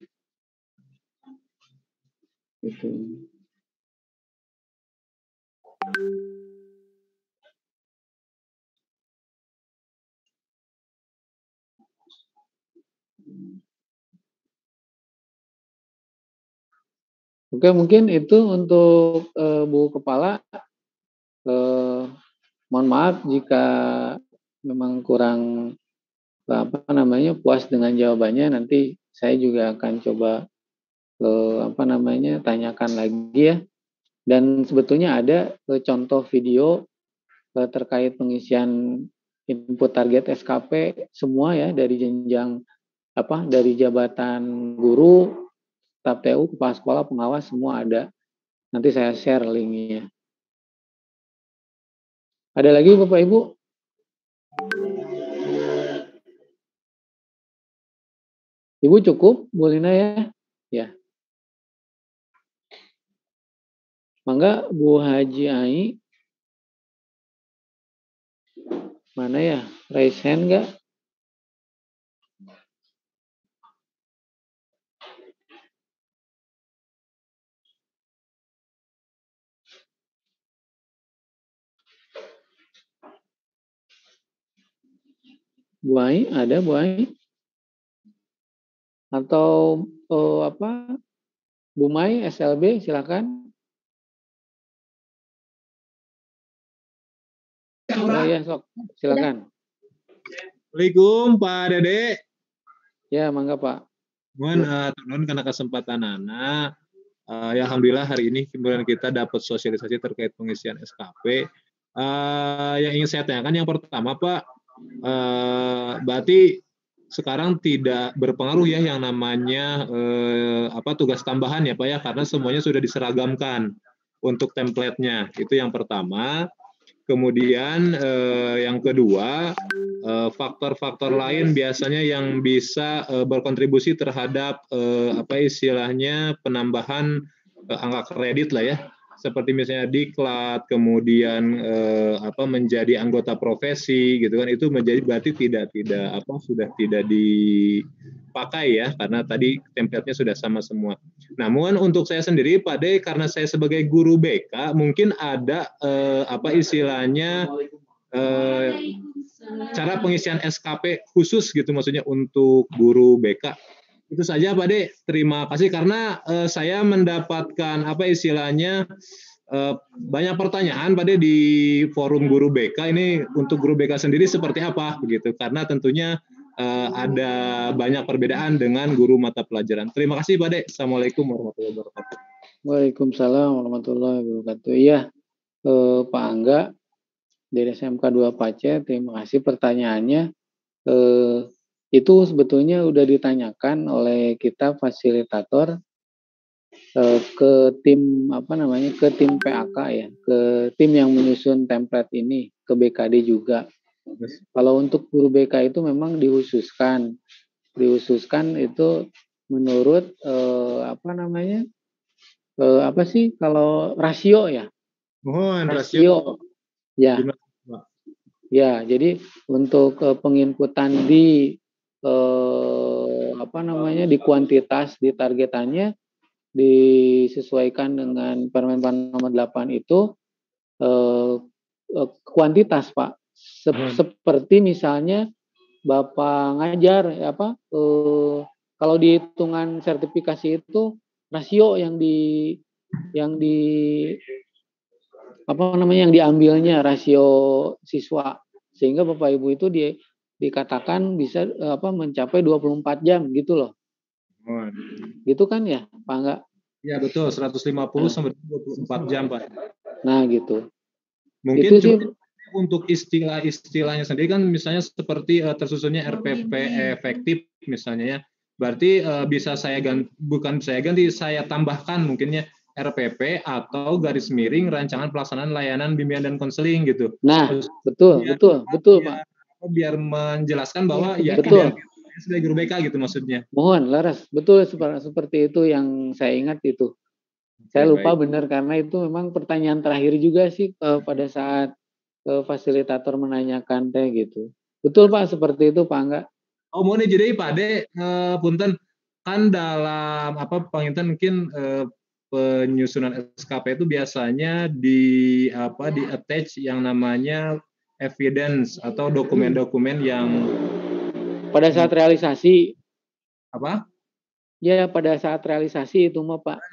Itu. Oke, mungkin itu untuk Bu Kepala. Mohon maaf jika memang kurang puas dengan jawabannya. Nanti saya juga akan coba tanyakan lagi ya. Dan sebetulnya ada contoh video terkait pengisian input target SKP semua ya, dari jenjang dari jabatan guru, staf TU, kepala sekolah, pengawas, semua ada. Nanti saya share linknya. Ada lagi Bapak Ibu? Ibu cukup, Bu Lina ya? Ya. Mangga Bu Haji Ai. Mana ya? Raise hand nggak? Bu Ai, ada Bu Ai? Atau Bu Mai, SLB, silakan. Oh ya, sok, silakan. Assalamualaikum Pak Dede. Ya, mangga Pak. Mohon turun karena kesempatan Nana. Ya alhamdulillah hari ini kemudian kita dapat sosialisasi terkait pengisian SKP. Yang ingin saya tanyakan yang pertama Pak, berarti sekarang tidak berpengaruh ya yang namanya tugas tambahan ya Pak ya, karena semuanya sudah diseragamkan untuk template-nya. Itu yang pertama. Kemudian yang kedua, faktor-faktor lain biasanya yang bisa berkontribusi terhadap penambahan angka kredit lah ya, seperti misalnya diklat, kemudian menjadi anggota profesi gitu kan, itu menjadi berarti sudah tidak dipakai ya, karena tadi template-nya sudah sama semua. Namun untuk saya sendiri Pak De, karena saya sebagai guru BK mungkin ada cara pengisian SKP khusus gitu, maksudnya untuk guru BK. Itu saja Pak De, terima kasih karena saya mendapatkan banyak pertanyaan Pak De di forum guru BK ini. Untuk guru BK sendiri seperti apa begitu, karena tentunya ada banyak perbedaan dengan guru mata pelajaran. Terima kasih Pak De. Assalamualaikum warahmatullahi wabarakatuh. Waalaikumsalam warahmatullahi wabarakatuh. Iya, Pak Angga dari SMK 2 Pace, terima kasih pertanyaannya. Itu sebetulnya udah ditanyakan oleh kita fasilitator ke tim ke tim PAK ya, ke tim yang menyusun template ini, ke BKD juga. Kalau untuk guru BK itu memang dihususkan itu menurut kalau rasio ya. Rasio. Ya. Ya, jadi untuk penginputan di di kuantitas, di targetannya disesuaikan dengan Permen nomor 8 itu kuantitas, Pak. Seperti misalnya Bapak ngajar kalau di hitungan sertifikasi itu rasio yang diambilnya rasio siswa, sehingga Bapak Ibu itu dikatakan bisa mencapai 24 jam gitu loh. Gitu kan ya, Pak Angga? Ya betul, 150 sampai 24 jam, Pak. Nah, gitu. Mungkin itu sih untuk istilahnya sendiri kan misalnya seperti tersusunnya RPP efektif misalnya ya. Berarti bisa saya tambahkan mungkinnya RPP atau garis miring rancangan pelaksanaan layanan bimbingan dan konseling gitu. Nah, betul Pak. Biar menjelaskan bahwa betul. Sebagai guru BK gitu maksudnya. Mohon Laras, betul seperti itu yang saya ingat itu. Saya lupa benar karena itu memang pertanyaan terakhir juga sih pada saat fasilitator menanyakan gitu. Betul Pak, seperti itu Pak Angga. Oh, mau nih jadi Pak De, punten kan dalam pengintan mungkin penyusunan SKP itu biasanya di attach yang namanya evidence atau dokumen-dokumen yang pada saat realisasi apa? Ya, pada saat realisasi itu mah Pak.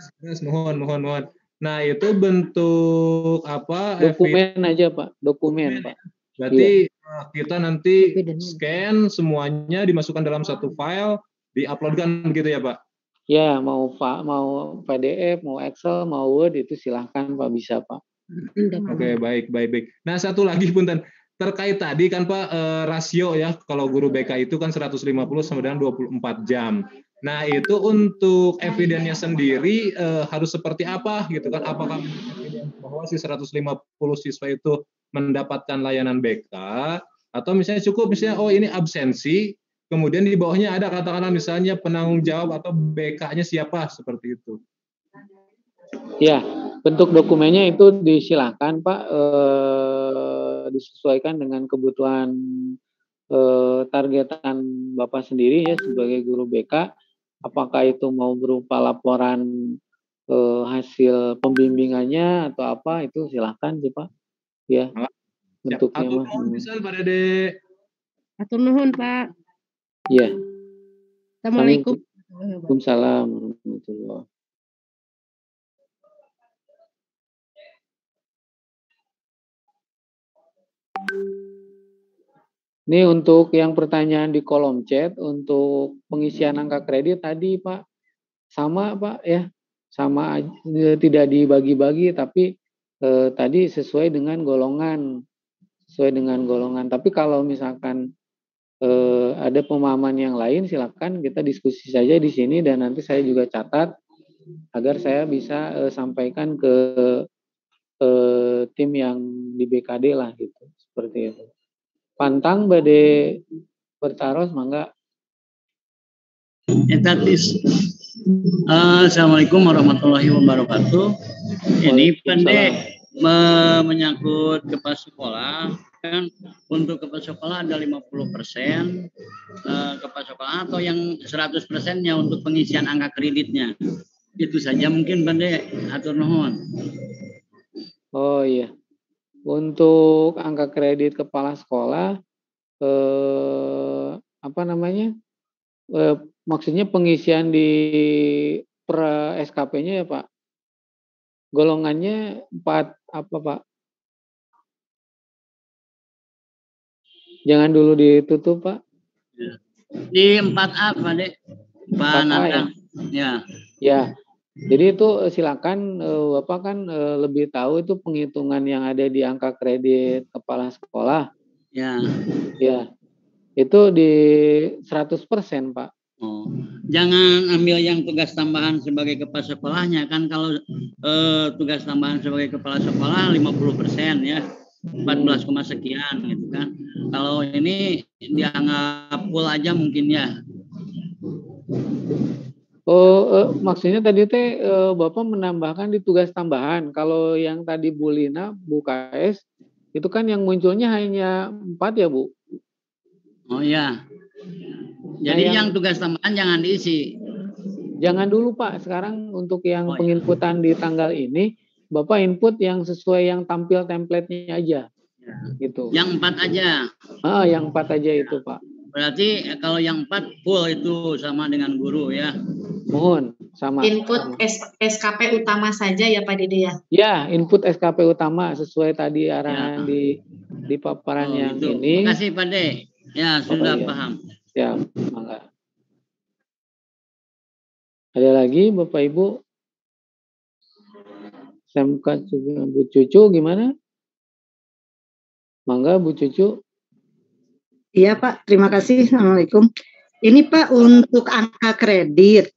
Mohon. Nah, itu bentuk Dokumen aja Pak, dokumen Pak. Berarti kita nanti scan semuanya dimasukkan dalam satu file, diuploadkan gitu ya Pak? Ya, mau PDF, mau Excel, mau Word itu silahkan Pak, bisa Pak. Oke, baik. Nah, satu lagi punten. Terkait tadi kan Pak rasio ya, kalau guru BK itu kan 150 sama dengan 24 jam. Nah, itu untuk evidennya sendiri harus seperti apa gitu kan? Apakah bahwa si 150 siswa itu mendapatkan layanan BK atau misalnya cukup ini absensi, kemudian di bawahnya ada katakanlah misalnya penanggung jawab atau BK-nya siapa seperti itu. Ya, bentuk dokumennya itu disilakan Pak, disesuaikan dengan kebutuhan targetan Bapak sendiri ya sebagai guru BK. Apakah itu mau berupa laporan hasil pembimbingannya atau apa, itu silahkan sih Pak. Ya, bentuknya mah. Misal Pak Dede. Atur nuhun Pak. Ya. Assalamualaikum. Waalaikumsalam warahmatullahi. Ini untuk yang pertanyaan di kolom chat, untuk pengisian angka kredit tadi Pak, sama Pak ya, sama tidak dibagi-bagi, tapi tadi sesuai dengan golongan, Tapi kalau misalkan ada pemahaman yang lain, silakan kita diskusi saja di sini dan nanti saya juga catat agar saya bisa sampaikan ke tim yang di BKD lah gitu, seperti itu. Pantang bade bertaros mangga. Etatis. Assalamualaikum warahmatullahi wabarakatuh. Ini pendek menyangkut kepala sekolah kan, untuk kepala sekolah ada 50% kepala sekolah atau yang 100%-nya untuk pengisian angka kreditnya. Itu saja mungkin pendek, atur nuhun. Oh iya. Untuk angka kredit kepala sekolah, maksudnya pengisian di per SKP-nya ya Pak? Golongannya 4 apa Pak? Jangan dulu ditutup Pak. Di 4A, Pak Dek. Pak 4A ya? Nathan. Ya. Ya. Jadi itu silakan Bapak kan lebih tahu itu penghitungan yang ada di angka kredit kepala sekolah. Ya. Ya. Itu di 100%, Pak. Oh, jangan ambil yang tugas tambahan sebagai kepala sekolahnya, kan kalau tugas tambahan sebagai kepala sekolah 50% ya, 14, sekian gitu kan. Kalau ini dianggap full aja mungkin ya. Oh, maksudnya tadi teh Bapak menambahkan di tugas tambahan. Kalau yang tadi Bu Lina, Bu KS, itu kan yang munculnya hanya 4 ya, Bu? Oh ya. Jadi yang tugas tambahan jangan diisi. Jangan dulu Pak, sekarang untuk yang penginputan di tanggal ini, Bapak input yang sesuai yang tampil template-nya aja. Ya. Gitu. Yang 4 aja. Yang 4 aja itu Pak. Berarti kalau yang 4 full itu sama dengan guru ya? Mohon, sama. Input SKP utama saja ya Pak Dede ya? Ya, input SKP utama sesuai tadi arahan di paparan yang gitu. ini. Terima kasih Pak De. Ya, sudah paham. Ya, mangga. Ada lagi Bapak Ibu? SMK juga Bu Cucu gimana? Mangga Bu Cucu. Iya Pak, terima kasih. Assalamualaikum. Ini Pak untuk angka kredit.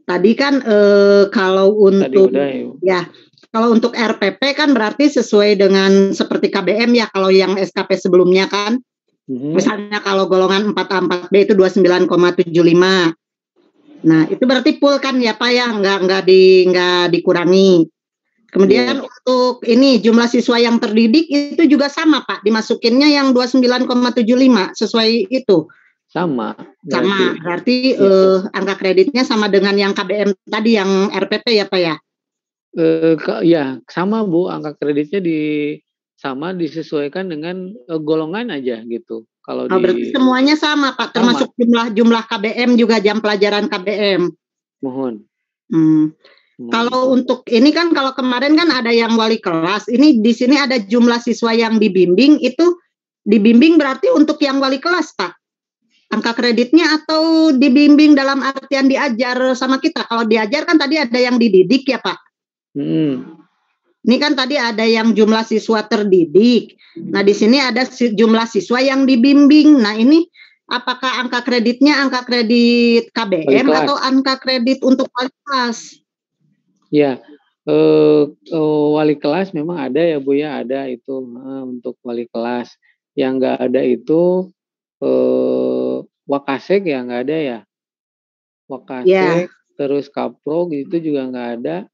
Tadi kan kalau untuk kalau untuk RPP kan berarti sesuai dengan seperti KBM ya, kalau yang SKP sebelumnya kan. Misalnya kalau golongan 4A 4B itu 29,75. Nah, itu berarti full kan ya Pak ya, nggak dikurangi. Kemudian untuk ini jumlah siswa yang terdidik itu juga sama Pak, dimasukinnya yang 29,75 sesuai itu. Sama. Berarti angka kreditnya sama dengan yang KBM tadi yang RPP ya Pak ya? Ya, sama Bu, angka kreditnya sama disesuaikan dengan golongan aja gitu. Kalau berarti semuanya sama Pak, termasuk jumlah KBM juga jam pelajaran KBM. Mohon. Kalau untuk ini kan kalau kemarin kan ada yang wali kelas, ini di sini ada jumlah siswa yang dibimbing, itu dibimbing berarti untuk yang wali kelas Pak? Angka kreditnya atau dibimbing dalam artian diajar sama kita? Kalau diajar kan tadi ada yang dididik ya Pak? Ini kan tadi ada yang jumlah siswa terdidik. Nah di sini ada jumlah siswa yang dibimbing. Nah ini apakah angka kreditnya angka kredit KBM atau angka kredit untuk wali kelas? Ya, wali kelas memang ada ya Bu ya, ada itu untuk wali kelas. Yang nggak ada itu Wakasek ya nggak ada ya. Wakasek terus Kaprog itu juga nggak ada.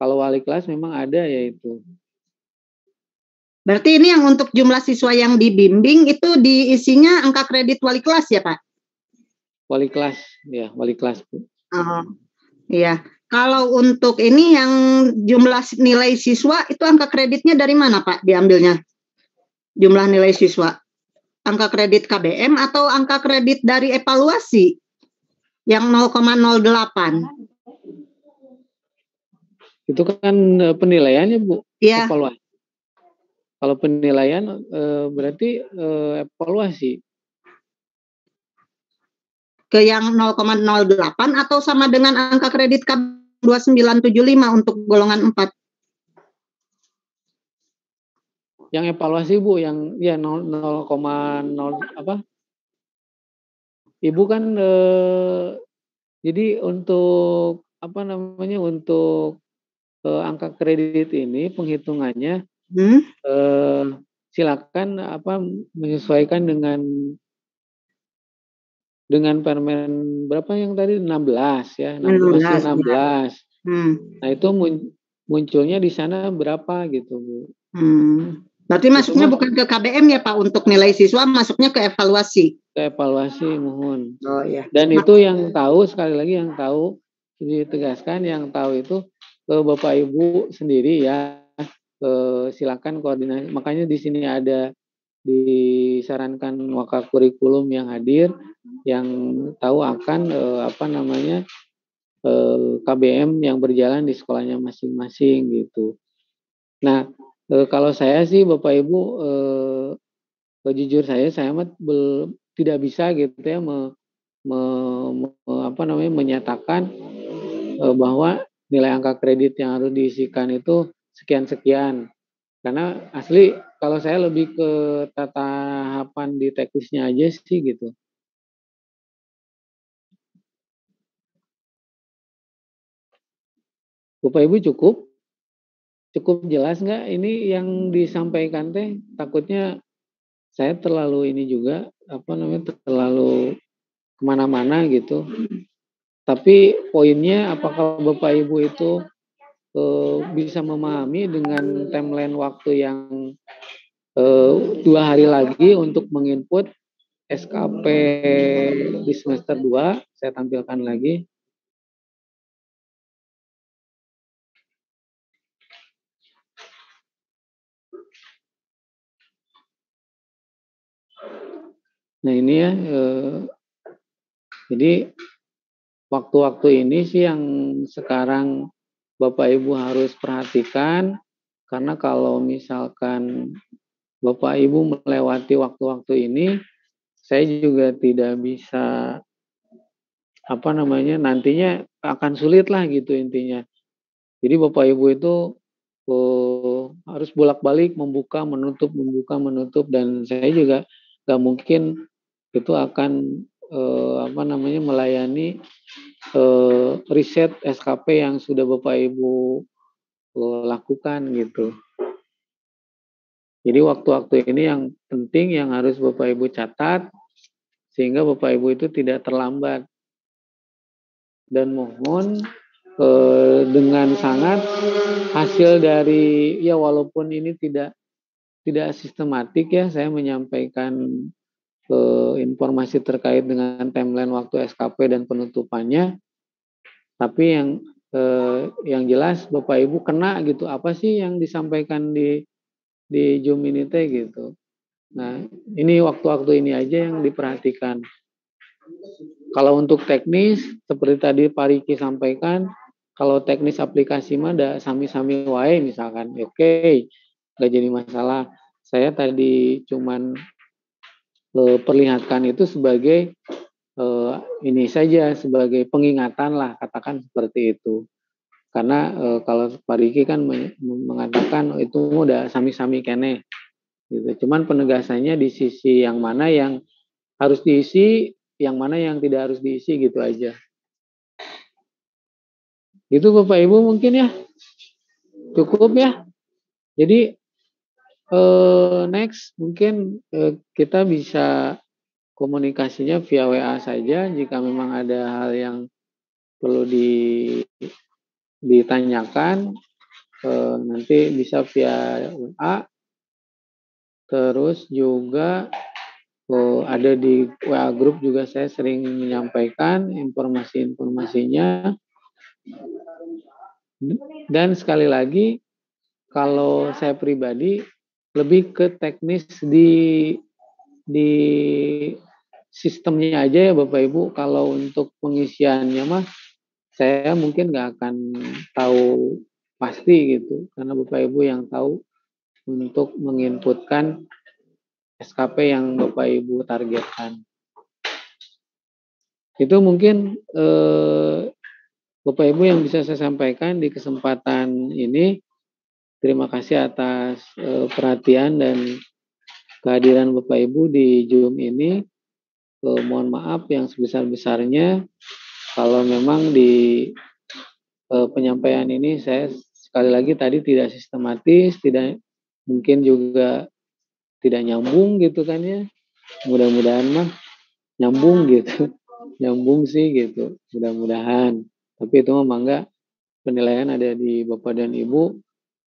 Kalau wali kelas memang ada ya itu. Berarti ini yang untuk jumlah siswa yang dibimbing itu diisinya angka kredit wali kelas ya Pak? Wali kelas, ya wali kelas Bu. Iya. Kalau untuk ini yang jumlah nilai siswa itu angka kreditnya dari mana Pak diambilnya? Jumlah nilai siswa. Angka kredit KBM atau angka kredit dari evaluasi yang 0,08? Itu kan penilaiannya Bu. Iya. Evaluasi. Kalau penilaian berarti evaluasi. Ke yang 0,08 atau sama dengan angka kredit KBM 2975 untuk golongan 4? Yang evaluasi Bu, yang ya 0,0 apa? Ibu kan jadi untuk apa namanya untuk angka kredit ini penghitungannya silakan apa menyesuaikan dengan permen berapa yang tadi 16 ya 16. Nah itu munculnya di sana berapa gitu Bu. Berarti masuknya bukan ke KBM ya Pak, untuk nilai siswa masuknya ke evaluasi. Ke evaluasi mohon. Oh iya. Dan itu yang tahu sekali lagi yang tahu ditegaskan yang tahu itu Bapak Ibu sendiri ya. Silakan koordinasi. Makanya di sini ada disarankan wakakurikulum yang hadir yang tahu akan apa namanya KBM yang berjalan di sekolahnya masing-masing gitu. Nah kalau saya sih Bapak Ibu jujur saya tidak bisa gitu ya menyatakan bahwa nilai angka kredit yang harus diisikan itu sekian-sekian. Karena asli kalau saya lebih ke tahapan di teknisnya aja sih gitu. Bapak Ibu cukup jelas nggak ini yang disampaikan teh? Takutnya saya terlalu ini juga terlalu kemana-mana gitu. Tapi poinnya apakah Bapak Ibu itu bisa memahami dengan timeline waktu yang 2 hari lagi untuk menginput SKP di semester 2, saya tampilkan lagi. Nah ini ya, jadi waktu-waktu ini sih yang sekarang Bapak Ibu harus perhatikan, karena kalau misalkan Bapak Ibu melewati waktu-waktu ini, saya juga tidak bisa nantinya akan sulit lah gitu intinya. Jadi Bapak Ibu itu harus bolak-balik membuka menutup, dan saya juga nggak mungkin itu akan melayani riset SKP yang sudah Bapak Ibu lakukan gitu. Jadi waktu-waktu ini yang penting yang harus Bapak Ibu catat sehingga Bapak Ibu itu tidak terlambat. Dan mohon dengan sangat hasil dari walaupun ini tidak sistematik ya, saya menyampaikan informasi terkait dengan timeline waktu SKP dan penutupannya, tapi yang jelas Bapak Ibu kena gitu, apa sih yang disampaikan di Zoom ini teh gitu. Nah ini waktu-waktu ini aja yang diperhatikan. Kalau untuk teknis seperti tadi Pak Riki sampaikan, kalau teknis aplikasi mah ada sami-sami wae misalkan, oke, nggak jadi masalah. Saya tadi cuman perlihatkan itu sebagai ini saja, sebagai pengingatan lah, katakan seperti itu. Karena kalau Pak Riki kan mengatakan itu udah sami-sami kene, gitu. Cuman penegasannya di sisi yang mana yang harus diisi, yang mana yang tidak harus diisi gitu aja. Itu Bapak Ibu mungkin ya, cukup ya. Jadi next mungkin kita bisa komunikasinya via WA saja jika memang ada hal yang perlu ditanyakan, nanti bisa via WA. Terus juga ada di WA Group juga saya sering menyampaikan informasi-informasinya. Dan sekali lagi, kalau saya pribadi lebih ke teknis di sistemnya aja ya Bapak Ibu. Kalau untuk pengisiannya mah saya mungkin nggak akan tahu pasti gitu, karena Bapak Ibu yang tahu untuk menginputkan SKP yang Bapak Ibu targetkan. Itu mungkin Bapak Ibu yang bisa saya sampaikan di kesempatan ini. Terima kasih atas perhatian dan kehadiran Bapak Ibu di Zoom ini. Mohon maaf yang sebesar-besarnya kalau memang di penyampaian ini saya sekali lagi tadi tidak sistematis, tidak mungkin juga tidak nyambung gitu kan ya. Mudah-mudahan mah nyambung gitu. Nyambung sih gitu, mudah-mudahan. Tapi itu mah mangga, penilaian ada di Bapak dan Ibu.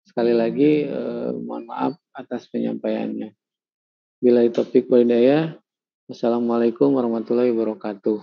Sekali lagi mohon maaf atas penyampaiannya. Bila topik walhidayah, wassalamualaikum warahmatullahi wabarakatuh.